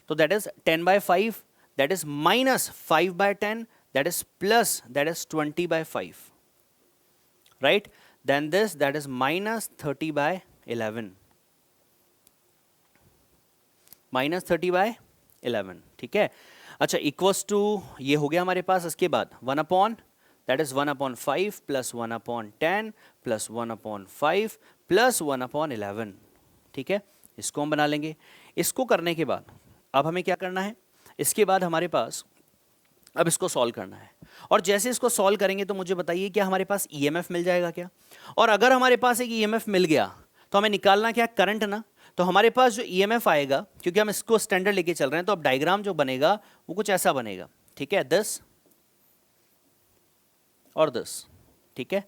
[SPEAKER 1] तो that is 10/5, that is minus 5/10, that is plus, that is 20/5, right, then this that is minus 30/11, minus 30/11। ठीक है, अच्छा इक्वल्स टू ये हो गया हमारे पास। इसके बाद 1 upon that is 1 upon 5 plus 1 upon 10 plus 1 upon 5 plus 1 upon 11। ठीक है, इसको हम बना लेंगे। इसको करने के बाद अब हमें क्या करना है, इसके बाद हमारे पास अब इसको सॉल्व करना है, और जैसे इसको सॉल्व करेंगे तो मुझे बताइए क्या हमारे पास ईएमएफ मिल जाएगा क्या, और अगर हमारे पास एक ईएमएफ मिल गया तो हमें निकालना क्या, करंट ना। तो हमारे पास जो ईएमएफ आएगा, क्योंकि हम इसको स्टैंडर्ड लेके चल रहे हैं, तो अब डायग्राम जो बनेगा वो कुछ ऐसा बनेगा। ठीक है, दिस और दिस। ठीक है,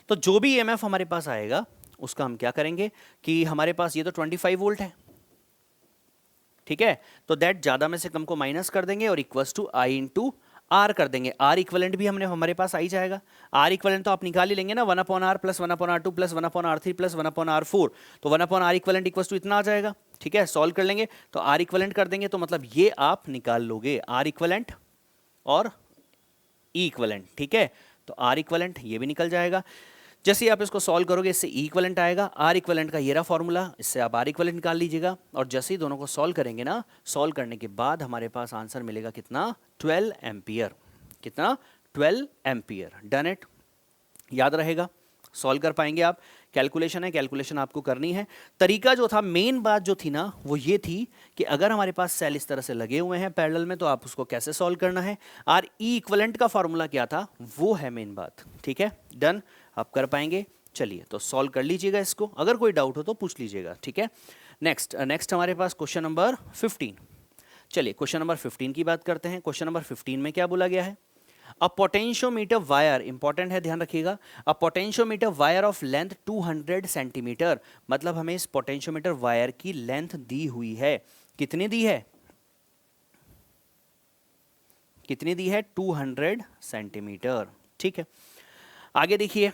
[SPEAKER 1] तो जो भी ईएमएफ हमारे पास आएगा उसका हम क्या करेंगे कि हमारे पास ये तो 25 वोल्ट है, ठीक है, तो दैट ज्यादा में से कम को माइनस कर देंगे और equals to I into R कर देंगे। आर इक्विवेलेंट भी हमारे पास आ ही जाएगा। आर इक्विवेलेंट तो आप निकाल ही लेंगे ना, 1 upon R plus 1 upon R2 plus 1 upon R3 plus 1 upon R4, तो 1 upon R equivalent equals to इतना आ जाएगा। ठीक है, सॉल्व कर लेंगे तो आर इक्विवेलेंट कर देंगे, तो मतलब ये आप निकाल लोगे आर इक्विवेलेंट और ई इक्विवेलेंट। ठीक है, तो आर इक्विवेलेंट ये भी निकल जाएगा। जैसे ही आप इसको सॉल्व करोगे इससे ई इक्विवेलेंट आएगा, आर इक्विवेलेंट का ये रहा फॉर्मूला, इससे आप आर इक्विवेलेंट निकाल लीजिएगा, और जैसे ही दोनों को सॉल्व करेंगे ना, सॉल्व करने के बाद हमारे पास आंसर मिलेगा कितना, 12 एम्पियर। कितना, 12 एम्पियर। डन इट, याद रहेगा, सॉल्व कर पाएंगे आप। कैलकुलेशन है, कैलकुलेशन आपको करनी है। तरीका जो था, मेन बात जो थी ना वो ये थी कि अगर हमारे पास सेल इस तरह से लगे हुए हैं पैरेलल में, तो आप उसको कैसे सॉल्व करना है। आर ई इक्विवेलेंट का फॉर्मूला क्या था, वो है मेन बात। ठीक है, डन, आप कर पाएंगे। चलिए तो सॉल्व कर लीजिएगा इसको, अगर कोई डाउट हो तो पूछ लीजिएगा। ठीक है, नेक्स्ट हमारे पास क्वेश्चन नंबर 15। चलिए क्वेश्चन नंबर 15 की बात करते हैं। क्वेश्चन नंबर 15 में क्या बोला गया है, अ पोटेंशियोमीटर वायर, इंपॉर्टेंट है ध्यान रखिएगा, अ potentiometer wire of length 200 centimetre, मतलब हमें इस पोटेंशियोमीटर वायर की लेंथ दी हुई है, कितनी दी है, कितनी दी है, 200 सेंटीमीटर, ठीक है। आगे देखिए,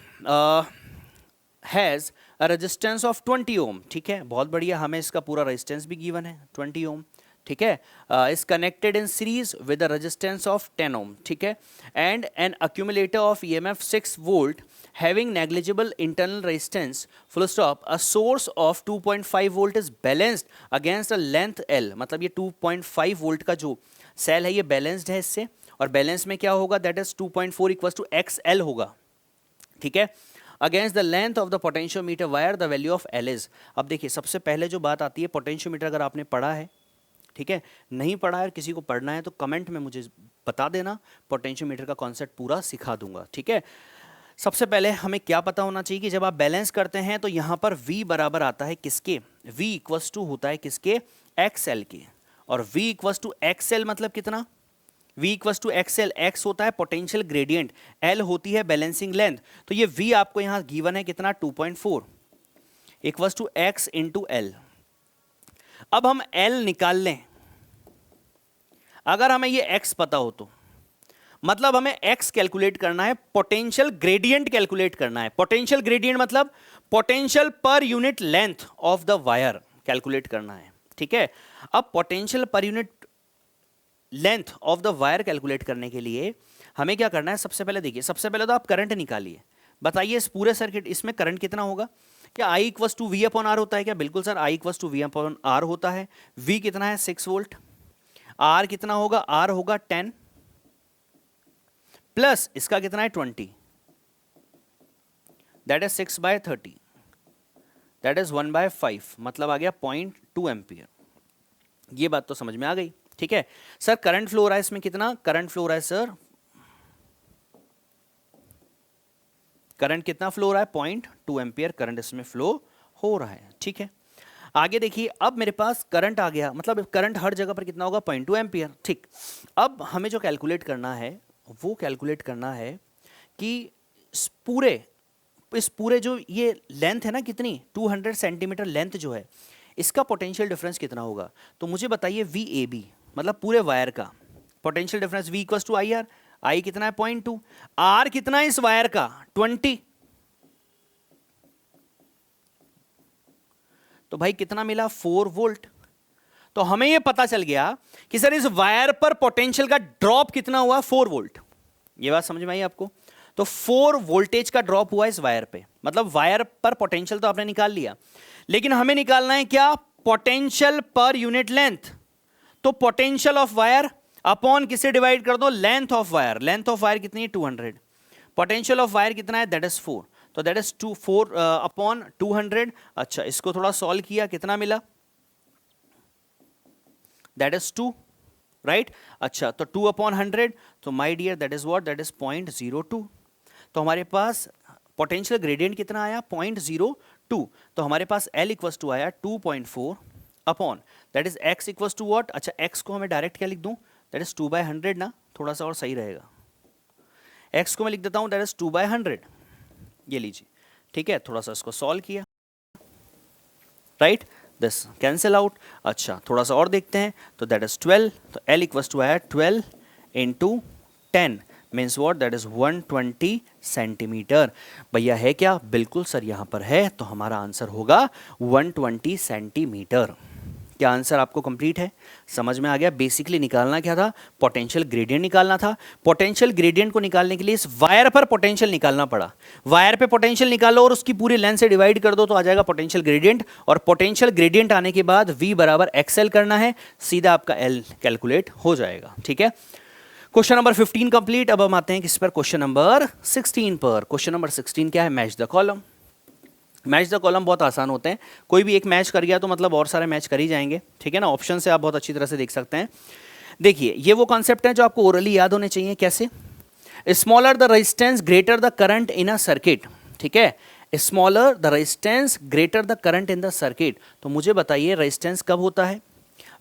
[SPEAKER 1] has a resistance of 20 ohm, ठीक है, बहुत बढ़िया, हमें इसका पूरा रेजिस्टेंस भी गिवन है 20 ओम, ठीक है, is connected in series with the resistance of 10 ohm, ठीक है, and an accumulator of EMF 6 volt having negligible internal resistance, full stop, a source of 2.5 volt is balanced against a length L, मतलब ये 2.5 volt का जो cell है ये balanced है इससे, और बैलेंस में क्या होगा, that is 2.4 equal to XL होगा, ठीक है, against the length of the potentiometer wire the value of L is. अब देखिए सबसे पहले जो बात आती है, पोटेंशियोमीटर अगर आपने पढ़ा है, ठीक है, नहीं पढ़ा है, किसी को पढ़ना है तो कमेंट में मुझे बता देना, पोटेंशियोमीटर का कॉन्सेप्ट पूरा सिखा दूंगा, ठीक है। सबसे पहले हमें क्या पता होना चाहिए कि जब आप बैलेंस करते हैं तो यहाँ पर V बराबर आता है किसके, V इक्वल्स टू होता है किसके, XL के, और V इक्वल्स टू XL मतलब कितना, V equals to XL, X होता है पोटेंशियल ग्रेडियंट, L होती है बैलेंसिंग लेंथ, तो ये V आपको यहाँ गिवन है कितना, 2.4 equals to X into L। अब हम L निकाल लें, अगर हमें ये X पता हो तो मतलब हमें X कैलकुलेट करना है, पोटेंशियल ग्रेडियंट कैलकुलेट करना है, पोटेंशियल ग्रेडियंट मतलब potential per unit length of the wire calculate करना है, ठीक है। अब potential per unit length of the wire calculate करने के लिए हमें क्या करना है, सबसे पहले देखिए, सबसे पहले तो आप करंट निकालिए, बताइए इस पूरे सर्किट इसमें करंट कितना होगा, क्या I equals to V upon R होता है क्या, बिल्कुल sir, I equals to V upon R होता है, V कितना है 6 वोल्ट, R कितना होगा, R होगा 10 प्लस इसका कितना है 20, दैट इज 6/30, दैट इज 1/5, मतलब आ गया 0.2 एम्पियर। ये बात तो समझ में आ गई, ठीक है। सर करंट फ्लो हो रहा है इसमें कितना, करंट फ्लो हो रहा है सर, करंट कितना फ्लो हो रहा है, 0.2 एम्पियर करंट इसमें फ्लो हो रहा है, ठीक है। आगे देखिए, अब मेरे पास करंट आ गया, मतलब करंट हर जगह पर कितना होगा, 0.2 एम्पियर, ठीक। अब हमें जो कैलकुलेट करना है वो कैलकुलेट करना है कि इस पूरे जो ये लेंथ है ना, कितनी 200 सेंटीमीटर लेंथ जो है, इसका पोटेंशियल डिफरेंस कितना होगा, तो मुझे बताइए VAB मतलब पूरे वायर का potential difference, V equals to IR, I कितना है 0.2, R कितना है इस वायर का 20, तो भाई कितना मिला 4 वोल्ट। तो हमें यह पता चल गया कि सर इस वायर पर पोटेंशियल का ड्रॉप कितना हुआ, 4 वोल्ट। ये बात समझ में आई आपको, तो 4 वोल्टेज का ड्रॉप हुआ इस वायर पे, मतलब वायर पर पोटेंशियल तो आपने निकाल लिया, लेकिन हमें निकालना है क्या, पोटेंशियल पर यूनिट लेंथ, तो पोटेंशियल ऑफ वायर अपॉन किसे डिवाइड कर दो, length of wire, length of wire कितनी है 200, पोटेंशियल ऑफ वायर कितना है, दैट इज 4, तो दैट इज 4 अपॉन 200। अच्छा इसको थोड़ा सॉल्व किया, कितना मिला, दैट इज 2, राइट। अच्छा तो 2 अपॉन 100, तो my dear that is what, that is 0.02, तो हमारे पास पोटेंशियल ग्रेडियंट कितना आया 0.02, तो हमारे पास L इक्वल्स टू आया 2.4 upon that is X equals to what, अच्छा X को हमें डायरेक्ट क्या लिख दूं, दैट इज 2/100 ना, थोड़ा सा और सही रहेगा, X को मैं लिख देता हूं दैट इज 2/100, ये लीजिए, ठीक है। थोड़ा सा इसको सॉल्व किया, राइट, दिस कैंसिल आउट। अच्छा थोड़ा सा और देखते हैं, तो दैट इज 12, तो L इक्वल्स टू आया 12 into 10 means what, that is 120 centimetre. भैया है क्या, बिल्कुल सर यहाँ पर है, तो हमारा आंसर होगा 120 सेंटीमीटर। क्या आंसर आपको कंप्लीट है, समझ में आ गया। बेसिकली निकालना क्या था, पोटेंशियल ग्रेडियंट निकालना था। पोटेंशियल ग्रेडियंट को निकालने के लिए इस वायर पर पोटेंशियल निकालना पड़ा, वायर पे पोटेंशियल निकालो और उसकी पूरी लेंथ से डिवाइड कर दो तो आ जाएगा पोटेंशियल ग्रेडियंट, और पोटेंशियल ग्रेडियंट आने के बाद V बराबर XL करना है, सीधा आपका L कैलकुलेट हो जाएगा, ठीक है। Question number 15 complete. अब हम आते हैं किस पर, क्वेश्चन नंबर 16 पर। क्वेश्चन नंबर 16 क्या है, match the column. Match the column बहुत आसान होते हैं, कोई भी एक मैच कर गया तो मतलब और सारे मैच कर ही जाएंगे, ठीक है ना। ऑप्शन से आप बहुत अच्छी तरह से देख सकते हैं। देखिए ये वो कॉन्सेप्ट है जो आपको ओरली याद होने चाहिए। कैसे, smaller the resistance greater the current in a circuit, ठीक है। Smaller the resistance greater the current in the circuit, तो मुझे बताइए रेजिस्टेंस कब होता है,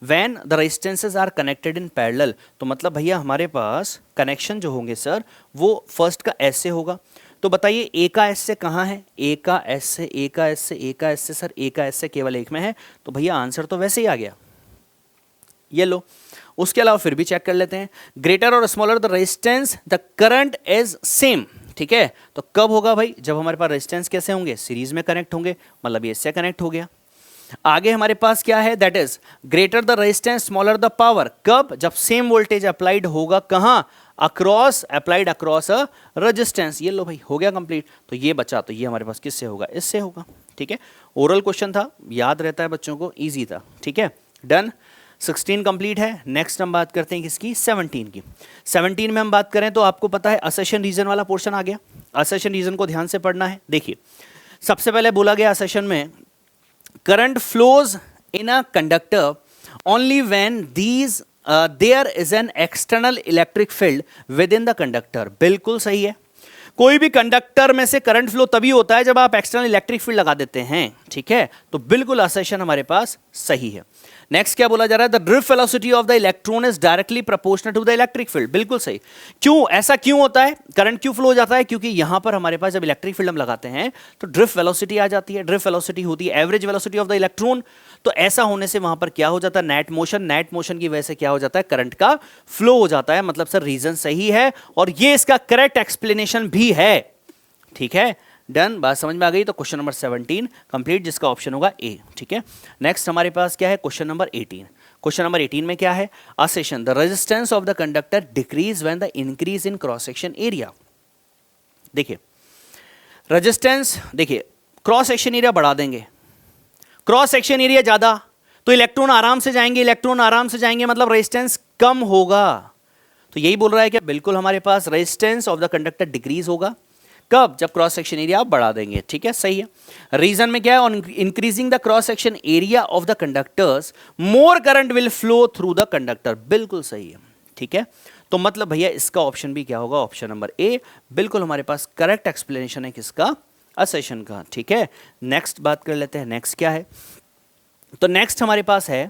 [SPEAKER 1] when the resistances are connected in parallel, तो मतलब भैया हमारे पास कनेक्शन जो होंगे सर वो फर्स्ट का एस से होगा। तो बताइए ए का एस से कहाँ है, ए का एस से, ए का एस से, ए का एस से, सर ए का एस से केवल एक में है, तो भैया आंसर तो वैसे ही आ गया, ये लो। उसके अलावा फिर भी चेक कर लेते हैं, ग्रेटर और smaller the resistance the current is same, ठीक है, तो कब होगा भाई, जब हमारे पास रेजिस्टेंस कैसे होंगे, सीरीज में कनेक्ट होंगे, मतलब ये इससे कनेक्ट हो गया। आगे हमारे पास क्या है, that is greater the resistance smaller the power, कब, जब सेम वोल्टेज अप्लाइड होगा कहां, across, applied across a resistance. ये लो भाई हो गया कंप्लीट, तो ये बचा, तो ये हमारे पास किससे होगा, इससे होगा, ठीक है। ओरल क्वेश्चन था, याद रहता है बच्चों को, इजी था, ठीक है, डन। 16 कंप्लीट है। नेक्स्ट हम बात करते हैं किसकी, 17 की। 17 में हम बात करें तो आपको पता है असर्शन रीजन वाला पोर्शन आ गया। असर्शन रीजन को ध्यान से पढ़ना है। देखिए सबसे पहले बोला गया असर्शन में, current flows in a conductor only when these there is an external electric field within the conductor. बिल्कुल सही है, कोई भी कंडक्टर में से करंट फ्लो तभी होता है जब आप एक्सटर्नल इलेक्ट्रिक फील्ड लगा देते हैं, ठीक है, तो बिल्कुल असर्शन हमारे पास सही है। नेक्स्ट क्या बोला जा रहा है, the drift velocity of the electron is directly proportional to the electric field. बिल्कुल सही। क्यों ऐसा क्यों होता है, करंट क्यों फ्लो हो जाता है, क्योंकि यहां पर हमारे पास जब इलेक्ट्रिक फील्ड हम लगाते हैं तो ड्रिफ्ट वेलोसिटी आ जाती है। ड्रिफ्ट वेलोसिटी होती है average velocity of the electron, तो ऐसा होने से वहां पर क्या हो जाता है, नेट मोशन, नेट मोशन की वजह से क्या हो जाता है, करंट का फ्लो हो जाता है। मतलब सर रीजन सही है और ये इसका करेक्ट एक्सप्लेनेशन भी है, ठीक है, डन। बात समझ में आ गई। तो क्वेश्चन नंबर 17 कंप्लीट, जिसका ऑप्शन होगा ए, ठीक है। नेक्स्ट हमारे पास क्या है, क्वेश्चन नंबर 18। क्वेश्चन नंबर 18 में क्या है, assertion the resistance of the conductor decrease when the increase in cross section area. देखिए रेजिस्टेंस, देखिए क्रॉस सेक्शन एरिया बढ़ा देंगे, क्रॉस सेक्शन एरिया ज्यादा तो इलेक्ट्रॉन आराम से जाएंगे, इलेक्ट्रॉन आराम से जाएंगे मतलब रेजिस्टेंस कम होगा। तो यही बोल रहा है कि बिल्कुल हमारे पास resistance of the conductor decrease होगा, कब, जब क्रॉस सेक्शन एरिया आप बढ़ा देंगे, ठीक है, सही है। रीजन में क्या है, on increasing the cross section area of the conductors more current will flow through the conductor. बिल्कुल सही है, ठीक है। तो मतलब भैया इसका ऑप्शन भी क्या होगा, ऑप्शन नंबर ए, बिल्कुल हमारे पास करेक्ट एक्सप्लेनेशन है किसका, असर्शन का, ठीक है। नेक्स्ट बात कर लेते हैं, नेक्स्ट क्या है, तो नेक्स्ट हमारे पास है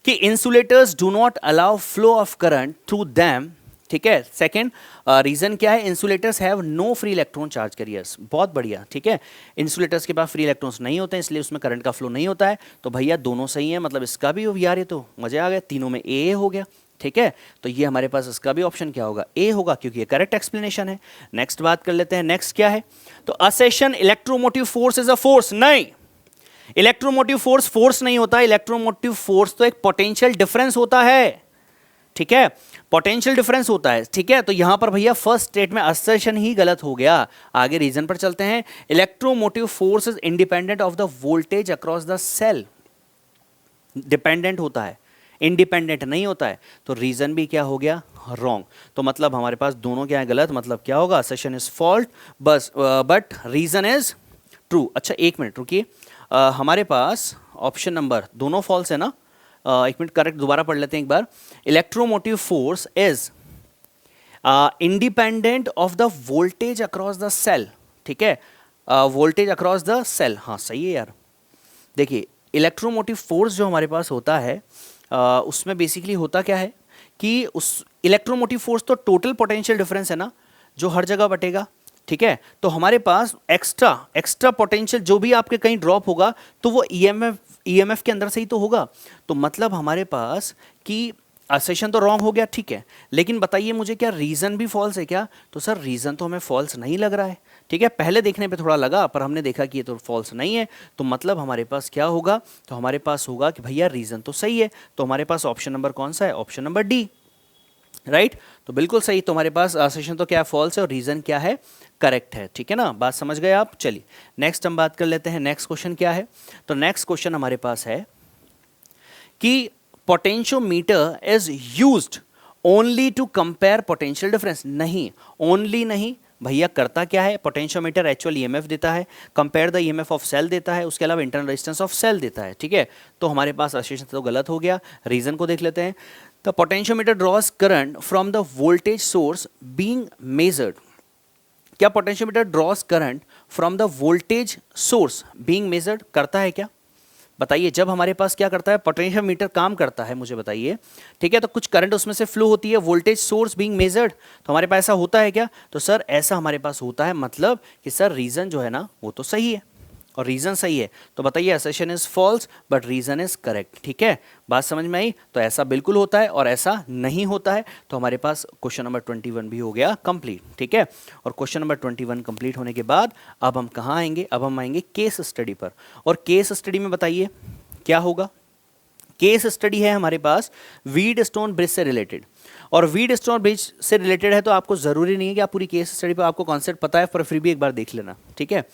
[SPEAKER 1] कि insulators do not allow flow of current through them, ठीक है। सेकेंड रीजन क्या है, insulators have no free electron charge carriers. बहुत बढ़िया, ठीक है, इंसुलेटर्स के पास फ्री इलेक्ट्रॉन्स नहीं होते हैं, इसलिए उसमें करंट का फ्लो नहीं होता है। तो भैया दोनों सही है, मतलब इसका भी यार, ये तो मजे आ गए, तीनों में ए हो गया, ठीक है। तो ये हमारे पास इसका भी ऑप्शन क्या होगा, ए होगा, क्योंकि ये करेक्ट एक्सप्लेनेशन है। नेक्स्ट बात कर लेते हैं, नेक्स्ट क्या है, तो assertion electromotive force is a force. नहीं, इलेक्ट्रोमोटिव फोर्स फोर्स नहीं होता, इलेक्ट्रोमोटिव फोर्स तो एक पोटेंशियल डिफरेंस होता है, ठीक है, पोटेंशियल डिफरेंस होता है, ठीक है। तो यहां पर भैया फर्स्ट स्टेट में असर्शन ही गलत हो गया। आगे रीजन पर चलते हैं, electromotive force is independent of the voltage across the cell. Dependent होता है, इंडिपेंडेंट नहीं होता है। तो रीजन भी क्या हो गया, रॉन्ग। तो मतलब हमारे पास दोनों क्या है, गलत, मतलब क्या होगा, असर्शन इज फॉल्ट बस, बट रीजन इज ट्रू। अच्छा एक मिनट रुकिए, हमारे पास ऑप्शन नंबर दोनों फॉल्स है ना, एक मिनट करेक्ट दोबारा पढ़ लेते हैं एक बार। Electromotive force is independent of the voltage across the cell, ठीक है, वोल्टेज अक्रॉस द सेल, हाँ सही है यार। देखिए इलेक्ट्रोमोटिव फोर्स जो हमारे पास होता है उसमें बेसिकली होता क्या है कि उस इलेक्ट्रोमोटिव फोर्स तो टोटल पोटेंशियल डिफरेंस है ना, जो हर जगह बटेगा, ठीक है। तो हमारे पास एक्स्ट्रा पोटेंशियल जो भी आपके कहीं ड्रॉप होगा तो वो ईएमएफ के अंदर से ही तो होगा। तो मतलब हमारे पास कि असर्शन तो रॉन्ग हो गया, ठीक है, लेकिन बताइए मुझे क्या रीजन भी फॉल्स है क्या, तो सर रीजन तो हमें फॉल्स नहीं लग रहा है, ठीक है। पहले देखने पे थोड़ा लगा पर हमने देखा कि ये तो फॉल्स नहीं है। तो मतलब हमारे पास क्या होगा, तो हमारे पास होगा कि भैया रीजन तो सही है। तो हमारे पास ऑप्शन नंबर कौन सा है, ऑप्शन नंबर डी, राइट। तो बिल्कुल सही, तो हमारे पास असर्शन तो क्या फॉल्स है और रीजन क्या है, करेक्ट है, ठीक है ना, बात समझ गए आप। चलिए नेक्स्ट हम बात कर लेते हैं, नेक्स्ट क्वेश्चन क्या है। तो नेक्स्ट क्वेश्चन हमारे पास है कि potentiometer is used only to compare potential difference. नहीं, ओनली नहीं भैया, करता क्या है, पोटेंशियोमीटर एक्चुअल ईएमएफ देता है, compare the EMF of cell देता है, उसके अलावा इंटरनल रेजिस्टेंस ऑफ सेल देता है, ठीक है। तो हमारे पास असर्शन तो गलत हो गया, रीजन को देख लेते हैं। The potentiometer draws current from the voltage source being measured. क्या potentiometer draws current from the voltage source being measured करता है क्या, बताइए, जब हमारे पास क्या करता है, पोटेंशियल मीटर काम करता है, मुझे बताइए, ठीक है, तो कुछ करंट उसमें से फ्लो होती है, वोल्टेज सोर्स बीइंग मेजर्ड, तो हमारे पास ऐसा होता है क्या? तो सर ऐसा हमारे पास होता है, मतलब कि सर रीजन जो है ना वो तो सही है और रीजन सही है, तो बताइए assertion is false but reason is correct. ठीक है, बात समझ में आई? तो ऐसा बिल्कुल होता है और ऐसा नहीं होता है। तो हमारे पास क्वेश्चन नंबर 21 भी हो गया कंप्लीट। ठीक है, और क्वेश्चन नंबर 21 कंप्लीट होने के बाद अब हम कहाँ आएंगे? अब हम आएंगे केस स्टडी पर। और केस स्टडी में बताइए क्या होगा? केस स्टडी है हमारे पास व्हीटस्टोन ब्रिज से रिलेटेड, और व्हीटस्टोन ब्रिज से रिलेटेड है तो आपको जरूरी नहीं है कि आप पूरी केस स्टडी पर आपको कॉन्सेप्ट पता है, पर फिर भी एक बार देख लेना। ठीक है,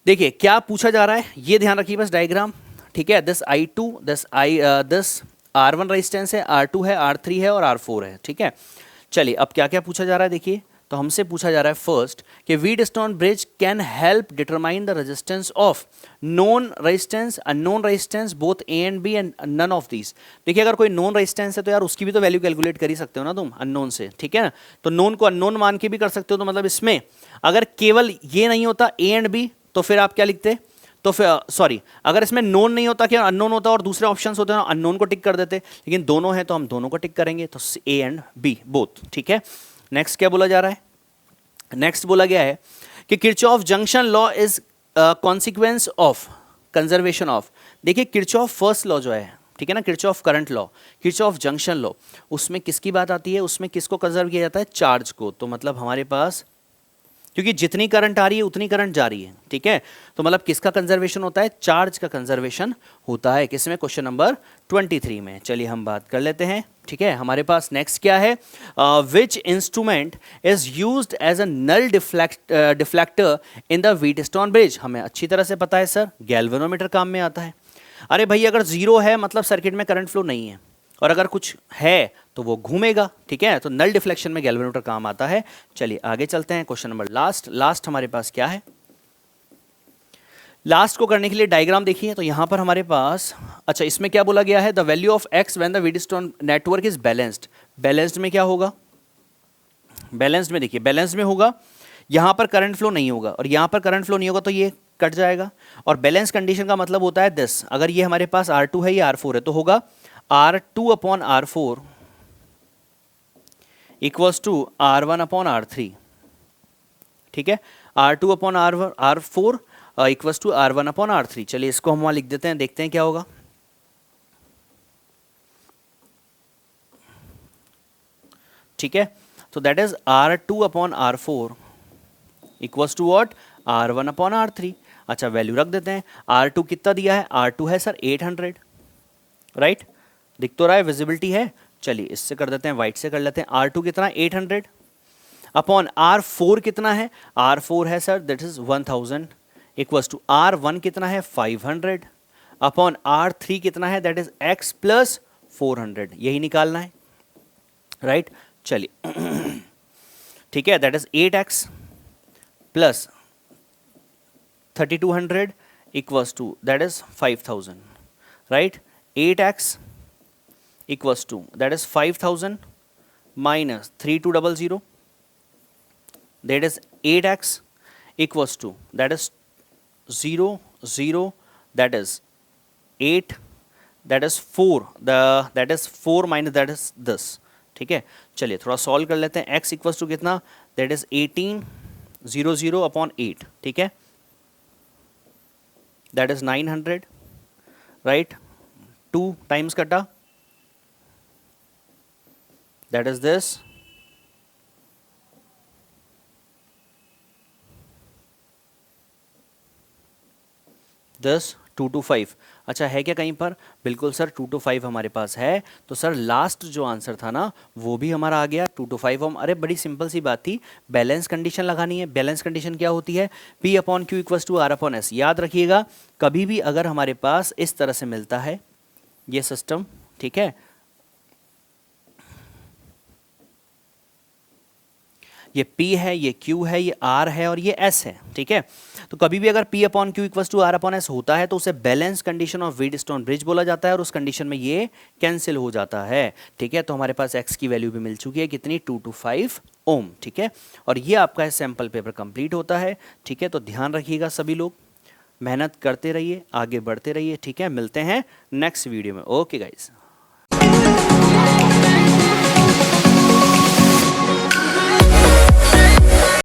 [SPEAKER 1] देखिए क्या पूछा जा रहा है, ये ध्यान रखिए बस डायग्राम। ठीक है, this I2, this R1 resistance है, R2 है, R3 है और R4 है। ठीक है, चलिए अब क्या क्या पूछा जा रहा है देखिए। तो हमसे पूछा जा रहा है फर्स्ट कि Wheatstone bridge can help determine the resistance of known resistance, unknown resistance, both A and B and none of these. देखिए अगर कोई नोन रेजिस्टेंस है तो यार उसकी भी तो वैल्यू कैलकुलेट कर ही सकते हो ना तुम अननोन से। ठीक है ना, तो नोन को अननोन मान के भी कर सकते हो। तो मतलब इसमें अगर केवल ये नहीं होता ए एंड बी तो फिर आप क्या लिखते? तो फिर सॉरी, अगर इसमें नोन नहीं होता, क्या अननोन होता और दूसरे ऑप्शंस होते हैं, अननोन को टिक कर देते, लेकिन दोनों हैं तो हम दोनों को टिक करेंगे, तो ए एंड बी बोथ। ठीक है, नेक्स्ट क्या बोला जा रहा है? नेक्स्ट बोला गया है कि Kirchhoff junction law is consequence of conservation of. देखिए किरचॉफ फर्स्ट लॉ जो है, ठीक है ना, Kirchhoff current law, Kirchhoff junction law, उसमें किसकी बात आती है? उसमें किसको कंजर्व किया जाता है? चार्ज को। तो मतलब हमारे पास क्योंकि जितनी करंट आ रही है उतनी करंट जा रही है। ठीक है, तो मतलब किसका कंजर्वेशन होता है? चार्ज का कंजर्वेशन होता है। किसमें? क्वेश्चन नंबर 23 में। चलिए हम बात कर लेते हैं। ठीक है, हमारे पास नेक्स्ट क्या है? Which instrument is used as a null deflector in the Wheatstone bridge? हमें अच्छी तरह से पता है सर, गैल्वेनोमीटर काम में आता है। अरे भाई अगर जीरो है मतलब सर्किट में करंट फ्लो नहीं है, और अगर कुछ है तो वो घूमेगा। ठीक है, तो नल डिफ्लेक्शन में गैल्वेनोमीटर काम आता है। चलिए आगे चलते हैं। क्वेश्चन नंबर लास्ट हमारे पास क्या है? लास्ट को करने के लिए डायग्राम देखिए। तो यहां पर हमारे पास, अच्छा इसमें क्या बोला गया है? The value of x when the Wheatstone network is balanced. Balanced में क्या होगा? बैलेंस्ड में देखिए, बैलेंस्ड में होगा यहां पर करंट फ्लो नहीं होगा और यहां पर करंट फ्लो नहीं होगा, तो ये कट जाएगा। और बैलेंस कंडीशन का मतलब होता है दिस, अगर ये हमारे पास R2 है, ये R4 है, तो होगा R2 upon R4 equals to R1 upon R3। ठीक है, R2 upon R4 equals to R1 upon R3। चलिए इसको हम वहां लिख देते हैं, देखते हैं क्या होगा। ठीक है, तो that is R2 upon R4 equals to what? R1 upon R3। अच्छा वैल्यू रख देते हैं। R2 कितना दिया है? R2 है सर 800, राइट? दिख तो रहा है, विजिबिलिटी है। चलिए इससे कर देते हैं, वाइट से कर लेते हैं। R2 कितना? 800 अपॉन R4 कितना है? R4 है sir that is 1000 equals to R1 कितना है? 500 अपॉन R3 कितना है? That is x plus 400। यही निकालना है, राइट? चलिए ठीक है, that is 8x plus 3200 equals to that is 5000, right? 8x equals to that is 5000 minus 3200, that is 8x equals to that is 0 0, that is 8, that is 4, that is 4 minus that is this। ठीक है, चलिए थोड़ा solve कर लेते हैं। x equals to कितना? that is 1800 upon 8। ठीक है, that is 900, right? 2 times कटा, that is this, this 2 to 5। अच्छा है क्या कहीं पर? बिल्कुल सर 2 to 5 हमारे पास है। तो सर लास्ट जो आंसर था ना वो भी हमारा आ गया 2 to 5। हम अरे बड़ी सिंपल सी बात थी, बैलेंस कंडीशन लगानी है। बैलेंस कंडीशन क्या होती है? P upon Q equals to R upon S। याद रखिएगा कभी भी अगर हमारे पास इस तरह से मिलता है ये सिस्टम, ठीक है, ये P है, ये Q है, ये R है और ये S है। ठीक है, तो कभी भी अगर P upon Q equals to R upon S होता है तो उसे balance condition of Wheatstone bridge बोला जाता है और उस कंडीशन में ये कैंसिल हो जाता है। ठीक है, तो हमारे पास X की वैल्यू भी मिल चुकी है, कितनी? 2 to 5 ओम। ठीक है, और ये आपका सैंपल पेपर कंप्लीट होता है। ठीक है, तो ध्यान रखिएगा सभी लोग। मेहनत करते रहिए, आगे बढ़ते रहिए, ठीक है। मिलते हैं नेक्स्ट वीडियो में। Okay guys.